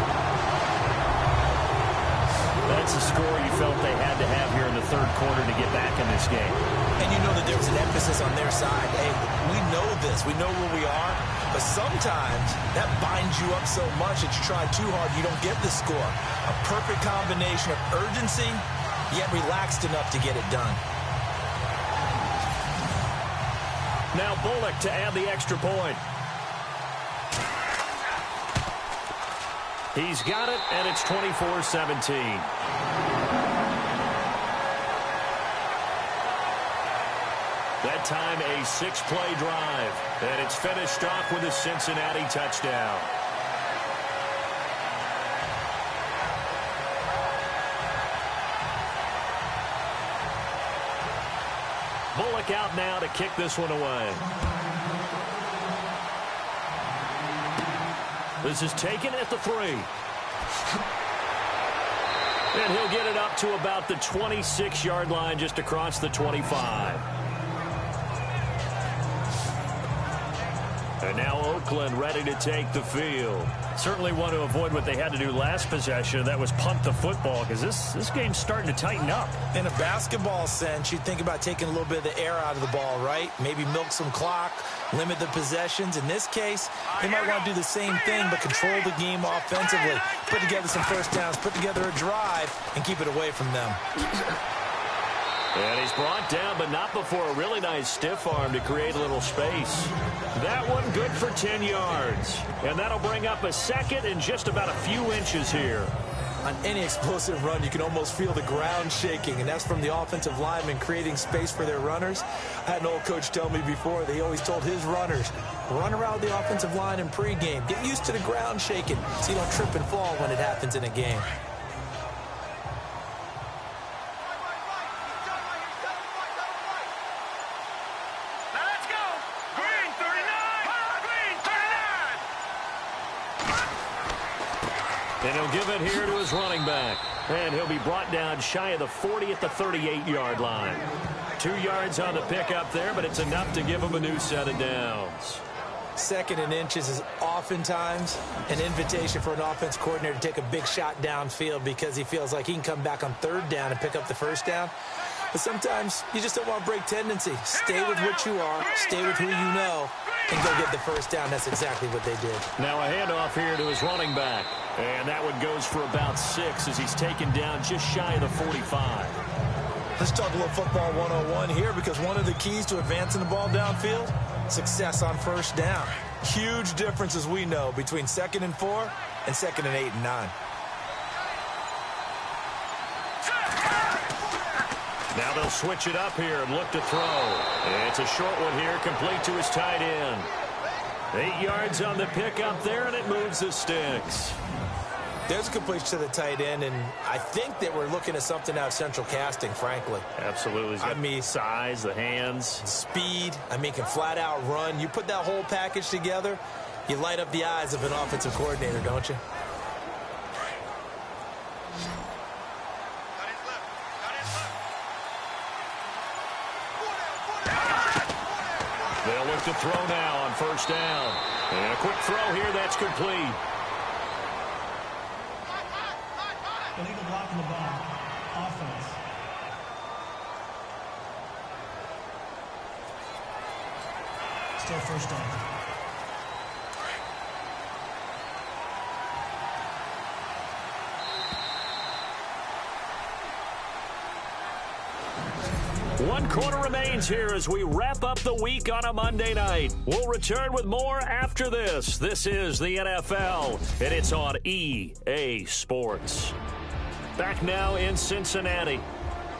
That's a score you felt they had to have here in the third quarter to get back in this game. And you know that there was an emphasis on their side. Hey, we know this. We know where we are. But sometimes that binds you up so much that you try too hard, you don't get the score. A perfect combination of urgency, yet relaxed enough to get it done. Now Bullock to add the extra point. He's got it, and it's 24-17. That time a 6-play drive, and it's finished off with a Cincinnati touchdown. Bullock out now to kick this one away. This is taken at the 3. And he'll get it up to about the 26-yard line, just across the 25. And now Oakland ready to take the field. Certainly want to avoid what they had to do last possession. That was punt the football, because this game's starting to tighten up. In a basketball sense, you think about taking a little bit of the air out of the ball, right? Maybe milk some clock, limit the possessions. In this case, they might want to do the same thing, but control the game offensively. Put together some first downs, put together a drive, and keep it away from them. And he's brought down, but not before a really nice stiff arm to create a little space. That one good for 10 yards. And that'll bring up a second and just about a few inches here. On any explosive run, you can almost feel the ground shaking, and that's from the offensive linemen creating space for their runners. I had an old coach tell me before, they always told his runners, run around the offensive line in pregame. Get used to the ground shaking so you don't trip and fall when it happens in a game. And he'll give it here to his running back. And he'll be brought down shy of the 40 at the 38-yard line. 2 yards on the pickup there, but it's enough to give him a new set of downs. Second and inches is oftentimes an invitation for an offense coordinator to take a big shot downfield because he feels like he can come back on third down and pick up the first down. But sometimes you just don't want to break tendency. Stay with what you are, stay with who you know, and go get the first down. That's exactly what they did. Now a handoff here to his running back. And that one goes for about 6 as he's taken down just shy of the 45. Let's talk a little football 101 here, because one of the keys to advancing the ball downfield, success on first down. Huge difference, as we know, between 2nd and 4 and 2nd and 8 and 9. Now they'll switch it up here and look to throw. It's a short one here, complete to his tight end. 8 yards on the pickup there, and it moves the sticks. There's a completion to the tight end, and I think that we're looking at something out of central casting, frankly. Absolutely. I mean, size, the hands. Speed. I mean, can flat out run. You put that whole package together, you light up the eyes of an offensive coordinator, don't you? They'll look to throw now on first down. And a quick throw here, that's complete. Illegal block in the ball. Offense. Still first down. One quarter remains here as we wrap up the week on a Monday night. We'll return with more after this. This is the NFL, and it's on EA Sports. Back now in Cincinnati.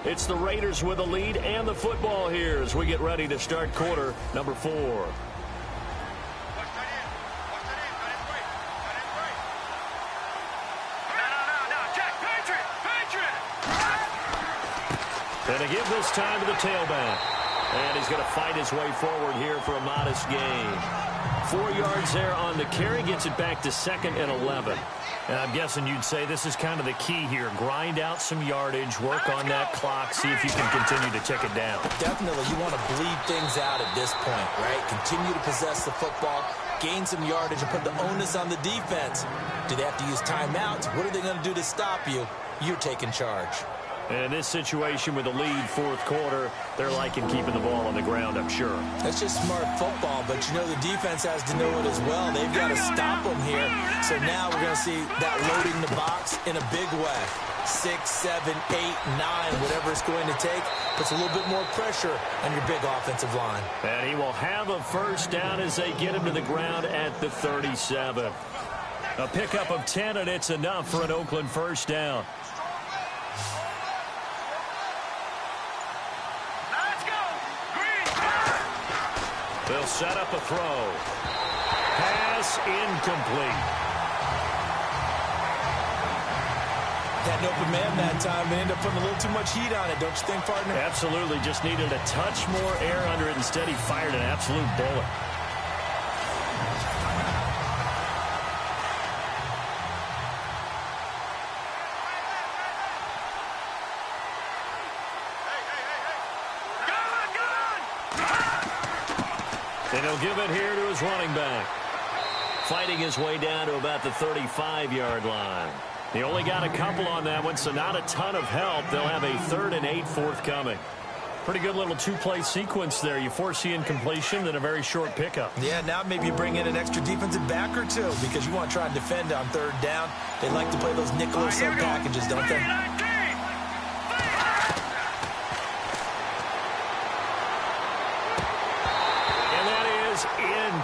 It's the Raiders with the lead and the football here as we get ready to start quarter number 4. And to give this time to the tailback. And he's going to fight his way forward here for a modest gain. 4 yards there on the carry. Gets it back to 2nd and 11. And I'm guessing you'd say this is kind of the key here. Grind out some yardage. Work on that clock. See if you can continue to tick it down. Definitely. You want to bleed things out at this point, right? Continue to possess the football. Gain some yardage and put the onus on the defense. Do they have to use timeouts? What are they going to do to stop you? You're taking charge. And in this situation with the lead 4th quarter, they're liking keeping the ball on the ground, I'm sure. That's just smart football, but you know the defense has to know it as well. They've got to stop them here. So now we're going to see that loading the box in a big way. 6, 7, 8, 9, whatever it's going to take, puts a little bit more pressure on your big offensive line. And he will have a first down as they get him to the ground at the 37. A pickup of 10, and it's enough for an Oakland first down. They'll set up a throw. Pass incomplete. Had an open man that time and ended up putting a little too much heat on it, don't you think, partner? Absolutely. Just needed a touch more air under it. Instead, he fired an absolute bullet. And he'll give it here to his running back. Fighting his way down to about the 35-yard line. He only got a couple on that one, so not a ton of help. They'll have a 3rd and 8 forthcoming. Pretty good little 2-play sequence there. You force the incompletion, then a very short pickup. Yeah, now maybe you bring in an extra defensive back or two because you want to try and defend on 3rd down. They like to play those nickel or sub packages, don't they?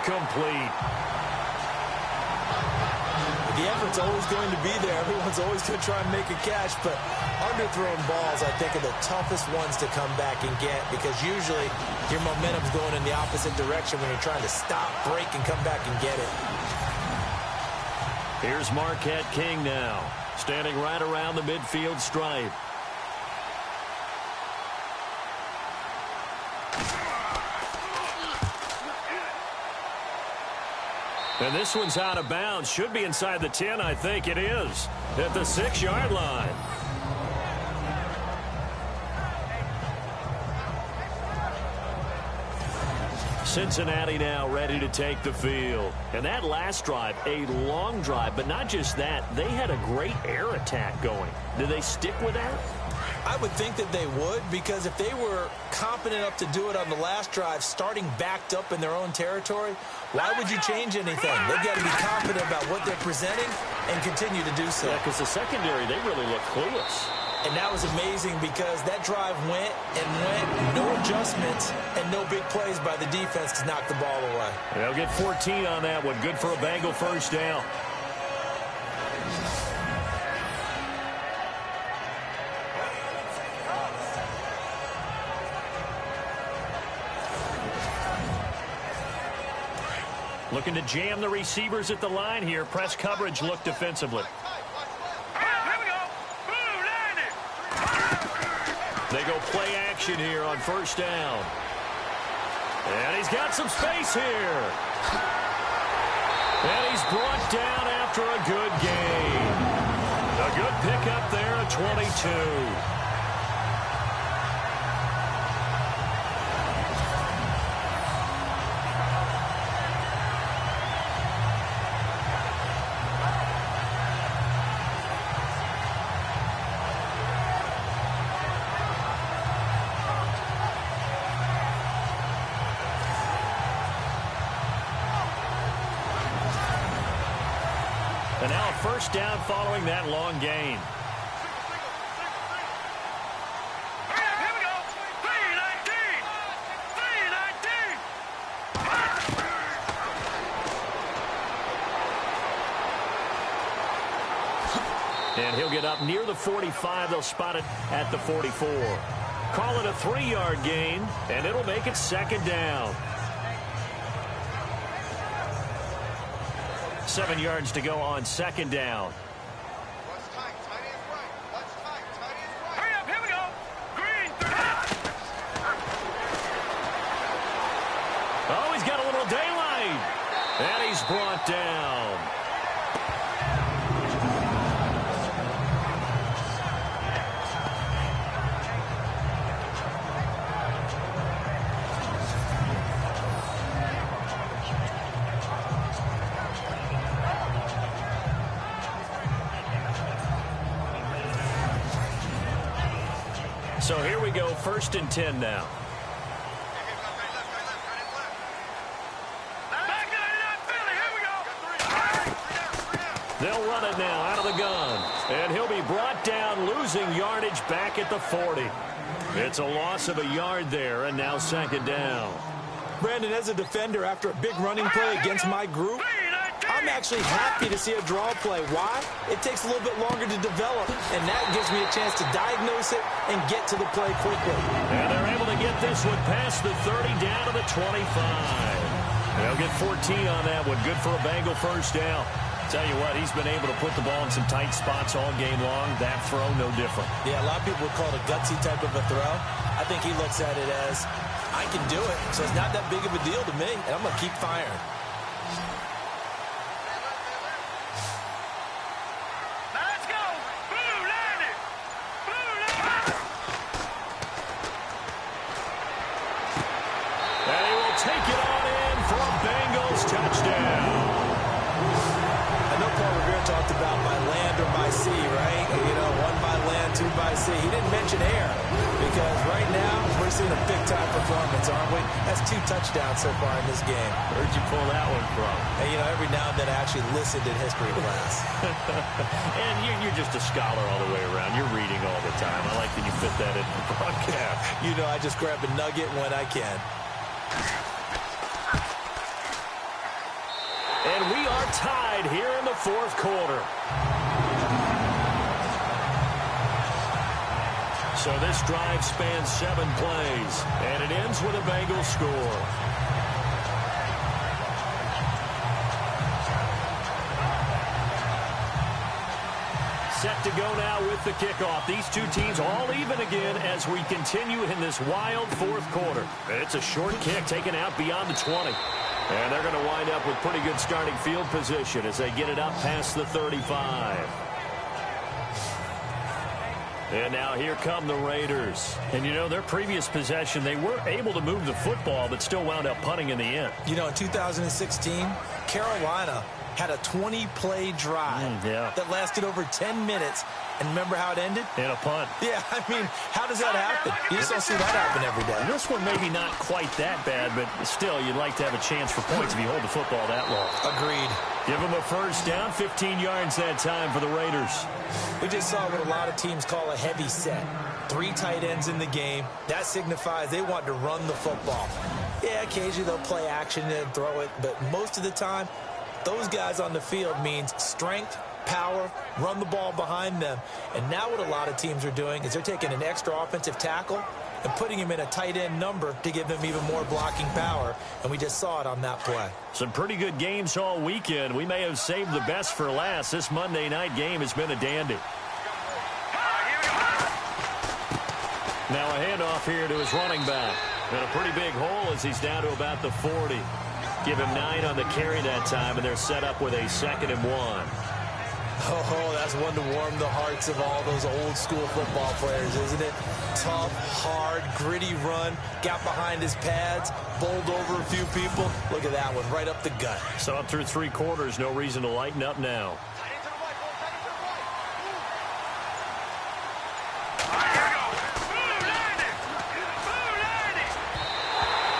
Incomplete. The effort's always going to be there. Everyone's always going to try and make a catch, but underthrown balls, I think, are the toughest ones to come back and get because usually your momentum's going in the opposite direction when you're trying to stop, break, and come back and get it. Here's Marquette King now, standing right around the midfield stripe. And this one's out of bounds. Should be inside the 10, I think it is. At the 6-yard line. Cincinnati now ready to take the field. And that last drive, a long drive, but not just that. They had a great air attack going. Do they stick with that? I would think that they would because if they were competent enough to do it on the last drive, starting backed up in their own territory, why would you change anything? They've got to be confident about what they're presenting and continue to do so. Yeah, because the secondary, they really look clueless. And that was amazing because that drive went and went, no adjustments, and no big plays by the defense to knock the ball away. They'll get 14 on that one. Good for a Bengal first down. Looking to jam the receivers at the line here. Press coverage look defensively. They go play action here on first down. And he's got some space here. And he's brought down after a good gain. A good pickup there at 22. And now a first down following that long gain. up near the 45. They'll spot it at the 44. Call it a 3-yard gain, and it'll make it second down. 7 yards to go on second down. Hurry up, here we go. Green, Oh, he's got a little daylight. And he's brought down. So here we go, 1st and 10 now. They'll run it now out of the gun. And he'll be brought down, losing yardage back at the 40. It's a loss of a yard there, and now second down. Brandon, as a defender, after a big running play against my group, I'm actually happy to see a draw play. Why? It takes a little bit longer to develop, and that gives me a chance to diagnose it and get to the play quickly. And they're able to get this one past the 30 down to the 25. They'll get 14 on that one. Good for a Bengal first down. Tell you what, he's been able to put the ball in some tight spots all game long. That throw, no different. Yeah, a lot of people would call it a gutsy type of a throw. I think he looks at it as, I can do it, so it's not that big of a deal to me, and I'm going to keep firing. Let's go. Blue landed. Blue landed. And he will take it on in for a Bengals touchdown. I know Paul Revere talked about by land or by sea, right? You know, 1 by land, 2 by sea. He didn't mention air because right now we're seeing a big-time performance, aren't we? That's 2 touchdowns so far in this game. Where'd you pull that one from? And, you know, every now and then I actually listened in history class. And you're just a scholar all the way around. You're reading all the time. I like that you fit that in the broadcast. You know, I just grab a nugget when I can. And we are tied here in the 4th quarter. So this drive spans 7 plays, and it ends with a Bengals score. Set to go now with the kickoff. These two teams all even again as we continue in this wild 4th quarter. It's a short kick taken out beyond the 20. And they're going to wind up with pretty good starting field position as they get it up past the 35. And now here come the Raiders. And, you know, their previous possession, they were able to move the football, but still wound up punting in the end. You know, in 2016, Carolina had a 20-play drive that lasted over 10 minutes. And remember how it ended? In a punt. Yeah, I mean, how does that happen? You just don't see that happen every day. This one maybe not quite that bad, but still, you'd like to have a chance for points if you hold the football that long. Agreed. Give them a first down, 15 yards that time for the Raiders. We just saw what a lot of teams call a heavy set. 3 tight ends in the game. That signifies they want to run the football. Yeah, occasionally they'll play action and throw it, but most of the time, those guys on the field means strength, power, run the ball behind them. And now what a lot of teams are doing is they're taking an extra offensive tackle and putting him in a tight end number to give them even more blocking power. And we just saw it on that play. Some pretty good games all weekend. We may have saved the best for last. This Monday night game has been a dandy. Now a handoff here to his running back. And a pretty big hole as he's down to about the 40. Give him 9 on the carry that time, and they're set up with a 2nd and 1. Oh, that's one to warm the hearts of all those old school football players, isn't it? Tough, hard, gritty run, got behind his pads, bowled over a few people. Look at that one, right up the gut. So up through 3 quarters, no reason to lighten up now.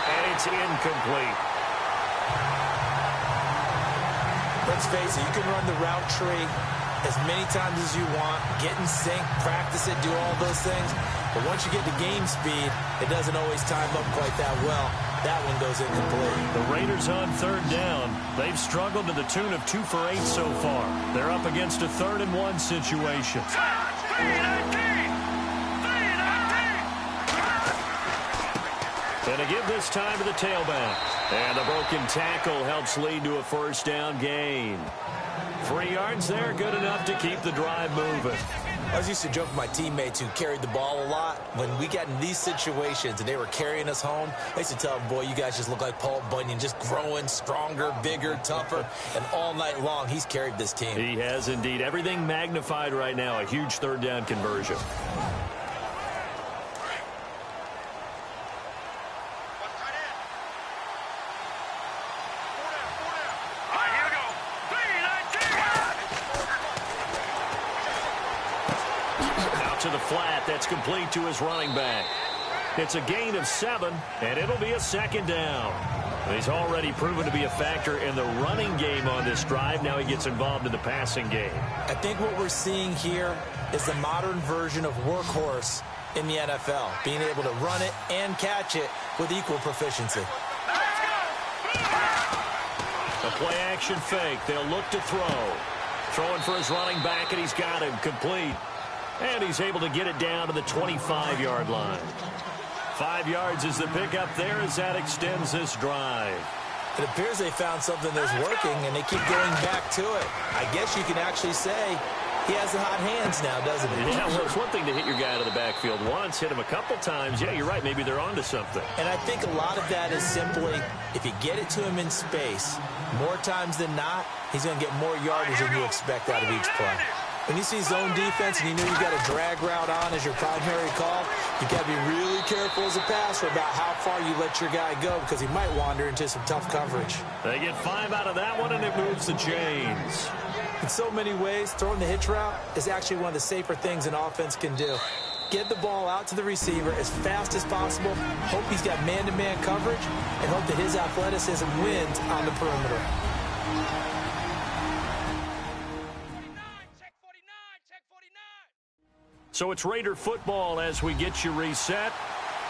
And it's incomplete. Let's face it, you can run the route tree as many times as you want, get in sync, practice it, do all those things. But once you get to game speed, it doesn't always time up quite that well. That one goes incomplete. The Raiders on third down. They've struggled to the tune of 2 for 8 so far. They're up against a 3rd and 1 situation. And to give this time to the tailback. And the broken tackle helps lead to a first down gain. 3 yards there, good enough to keep the drive moving. I was used to joke with my teammates who carried the ball a lot. When we got in these situations and they were carrying us home, I used to tell them, boy, you guys just look like Paul Bunyan, just growing stronger, bigger, tougher. And all night long, he's carried this team. He has indeed. Everything magnified right now. A huge 3rd down conversion. To the flat, that's complete to his running back. It's a gain of 7, and it'll be a 2nd down. He's already proven to be a factor in the running game on this drive. Now he gets involved in the passing game. I think what we're seeing here is the modern version of workhorse in the NFL, being able to run it and catch it with equal proficiency. A play-action fake. They'll look to throw. Throwing for his running back, and he's got him complete. And he's able to get it down to the 25-yard line. 5 yards is the pickup there as that extends this drive. It appears they found something that's working, and they keep going back to it. I guess you can actually say he has the hot hands now, doesn't he? Yeah, well, it's one thing to hit your guy out of the backfield once, hit him a couple times. Yeah, you're right. Maybe they're onto something. And I think a lot of that is simply, if you get it to him in space, more times than not, he's going to get more yardage than you expect out of each play. When you see zone defense and you know you've got a drag route on as your primary call, you've got to be really careful as a passer about how far you let your guy go because he might wander into some tough coverage. They get 5 out of that one, and it moves the chains. In so many ways, throwing the hitch route is actually one of the safer things an offense can do. Get the ball out to the receiver as fast as possible, hope he's got man-to-man coverage, and hope that his athleticism wins on the perimeter. So it's Raider football as we get you reset.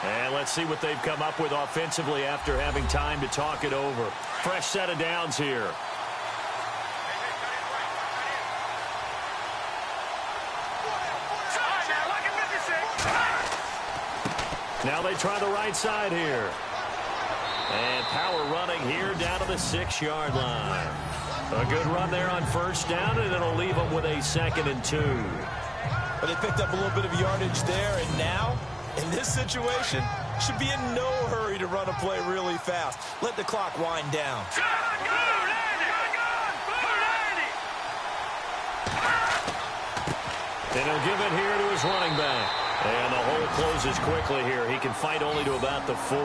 And let's see what they've come up with offensively after having time to talk it over. Fresh set of downs here. Now they try the right side here. And power running here down to the 6-yard line. A good run there on first down, and it'll leave them with a 2nd and 2. But they picked up a little bit of yardage there, and now, in this situation, should be in no hurry to run a play really fast. Let the clock wind down. And he'll give it here to his running back. And the hole closes quickly here. He can fight only to about the 4.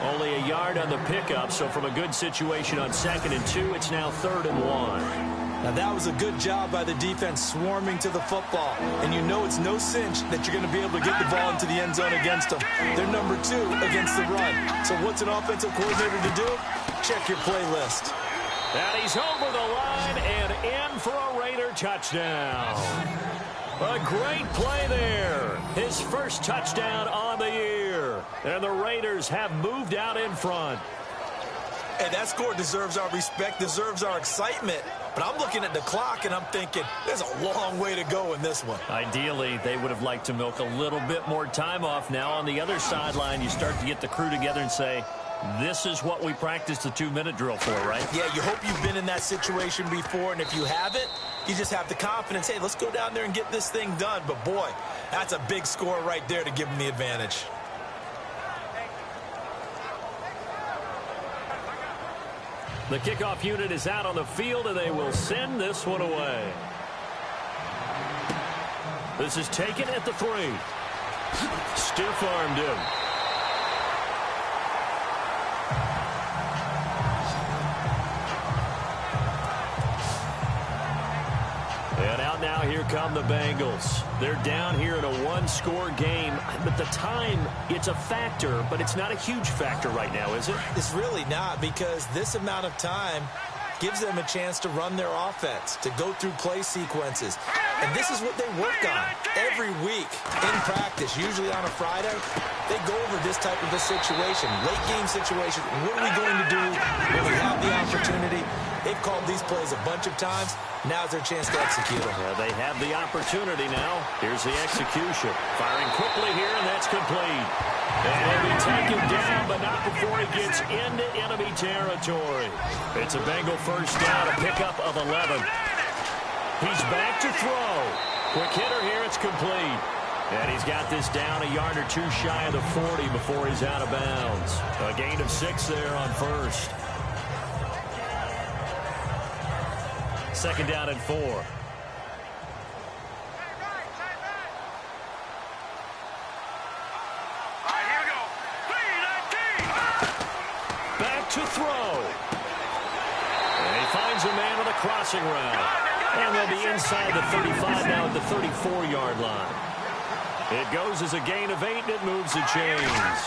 Only a yard on the pickup, so from a good situation on 2nd and 2, it's now 3rd and 1. Now, that was a good job by the defense swarming to the football. And you know it's no cinch that you're going to be able to get the ball into the end zone against them. They're number 2 against the run. So what's an offensive coordinator to do? Check your playlist. And he's over the line and in for a Raider touchdown. A great play there. His first touchdown on the year. And the Raiders have moved out in front. Hey, that score deserves our respect, deserves our excitement. But I'm looking at the clock, and I'm thinking, there's a long way to go in this one. Ideally, they would have liked to milk a little bit more time off. Now on the other sideline, you start to get the crew together and say, this is what we practiced the 2-minute drill for, right? Yeah, you hope you've been in that situation before, and if you haven't, you just have the confidence, hey, let's go down there and get this thing done. But, boy, that's a big score right there to give them the advantage. The kickoff unit is out on the field, and they will send this one away. This is taken at the 3. Stiff-armed him. And out now, here come the Bengals. They're down here in a 1-score game. But the time, it's a factor, but it's not a huge factor right now, is it? It's really not, because this amount of time gives them a chance to run their offense, to go through play sequences. And this is what they work on every week in practice, usually on a Friday. They go over this type of a situation, late game situation. What are we going to do when we have the opportunity? They've called these plays a bunch of times. Now's their chance to execute them. They have the opportunity now. Here's the execution. Firing quickly here, and that's complete. And he'll be taken down, but not before he gets into enemy territory. It's a Bengal first down, a pickup of 11. He's back to throw. Quick hitter here, it's complete. And he's got this down a yard or two shy of the 40 before he's out of bounds. A gain of 6 there on first. Second down and 4. All right, here we go. 3-19. Back to throw. And he finds a man on the crossing route. And they'll be inside the 35 now at the 34-yard line. It goes as a gain of 8, and it moves the chains.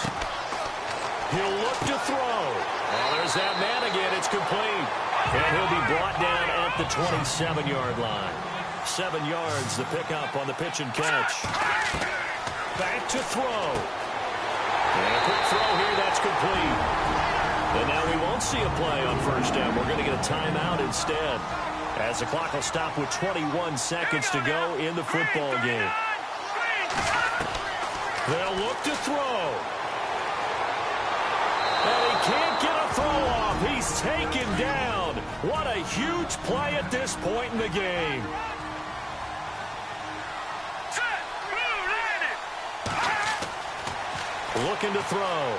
He'll look to throw. Oh, there's that man again. It's complete. And he'll be brought down at the 27-yard line. 7 yards, the pickup on the pitch and catch. Back to throw. And a quick throw here, that's complete. And now we won't see a play on first down. We're going to get a timeout instead, as the clock will stop with 21 seconds to go in the football game. They'll look to throw. And he can't get a throw off. He's taken down. What a huge play at this point in the game. Set. Blue landed. Looking to throw.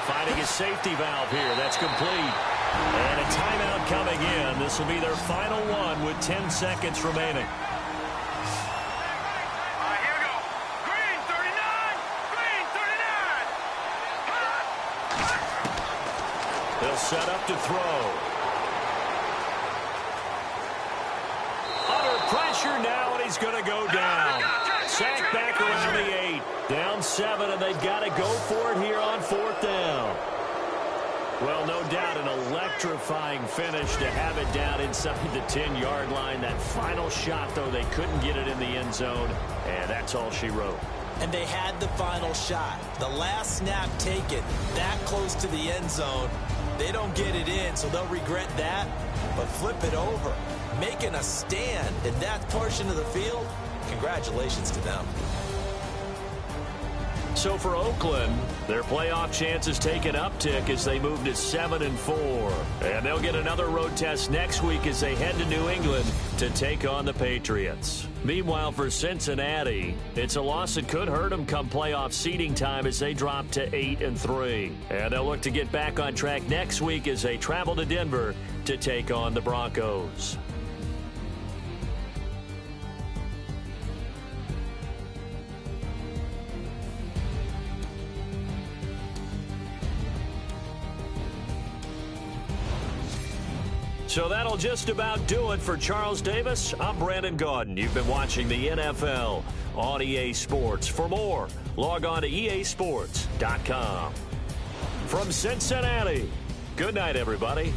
Finding his safety valve here. That's complete. And a timeout coming in. This will be their final one with 10 seconds remaining. All right, here we go. Green 39. Green 39. They'll set up to throw. Under pressure now, and he's going to go down. Sacked back around the 8. Down 7, and they've got to go for it here on 4th down. Well, no doubt an electrifying finish to have it down inside the 10-yard line. That final shot, though, they couldn't get it in the end zone, and that's all she wrote. And they had the final shot. The last snap taken that close to the end zone. They don't get it in, so they'll regret that. But flip it over, making a stand in that portion of the field, congratulations to them. So for Oakland, their playoff chances take an uptick as they move to 7-4. And they'll get another road test next week as they head to New England to take on the Patriots. Meanwhile, for Cincinnati, it's a loss that could hurt them come playoff seeding time as they drop to 8-3. And they'll look to get back on track next week as they travel to Denver to take on the Broncos. So that'll just about do it for Charles Davis. I'm Brandon Gaudin. You've been watching the NFL on EA Sports. For more, log on to easports.com. From Cincinnati, good night, everybody.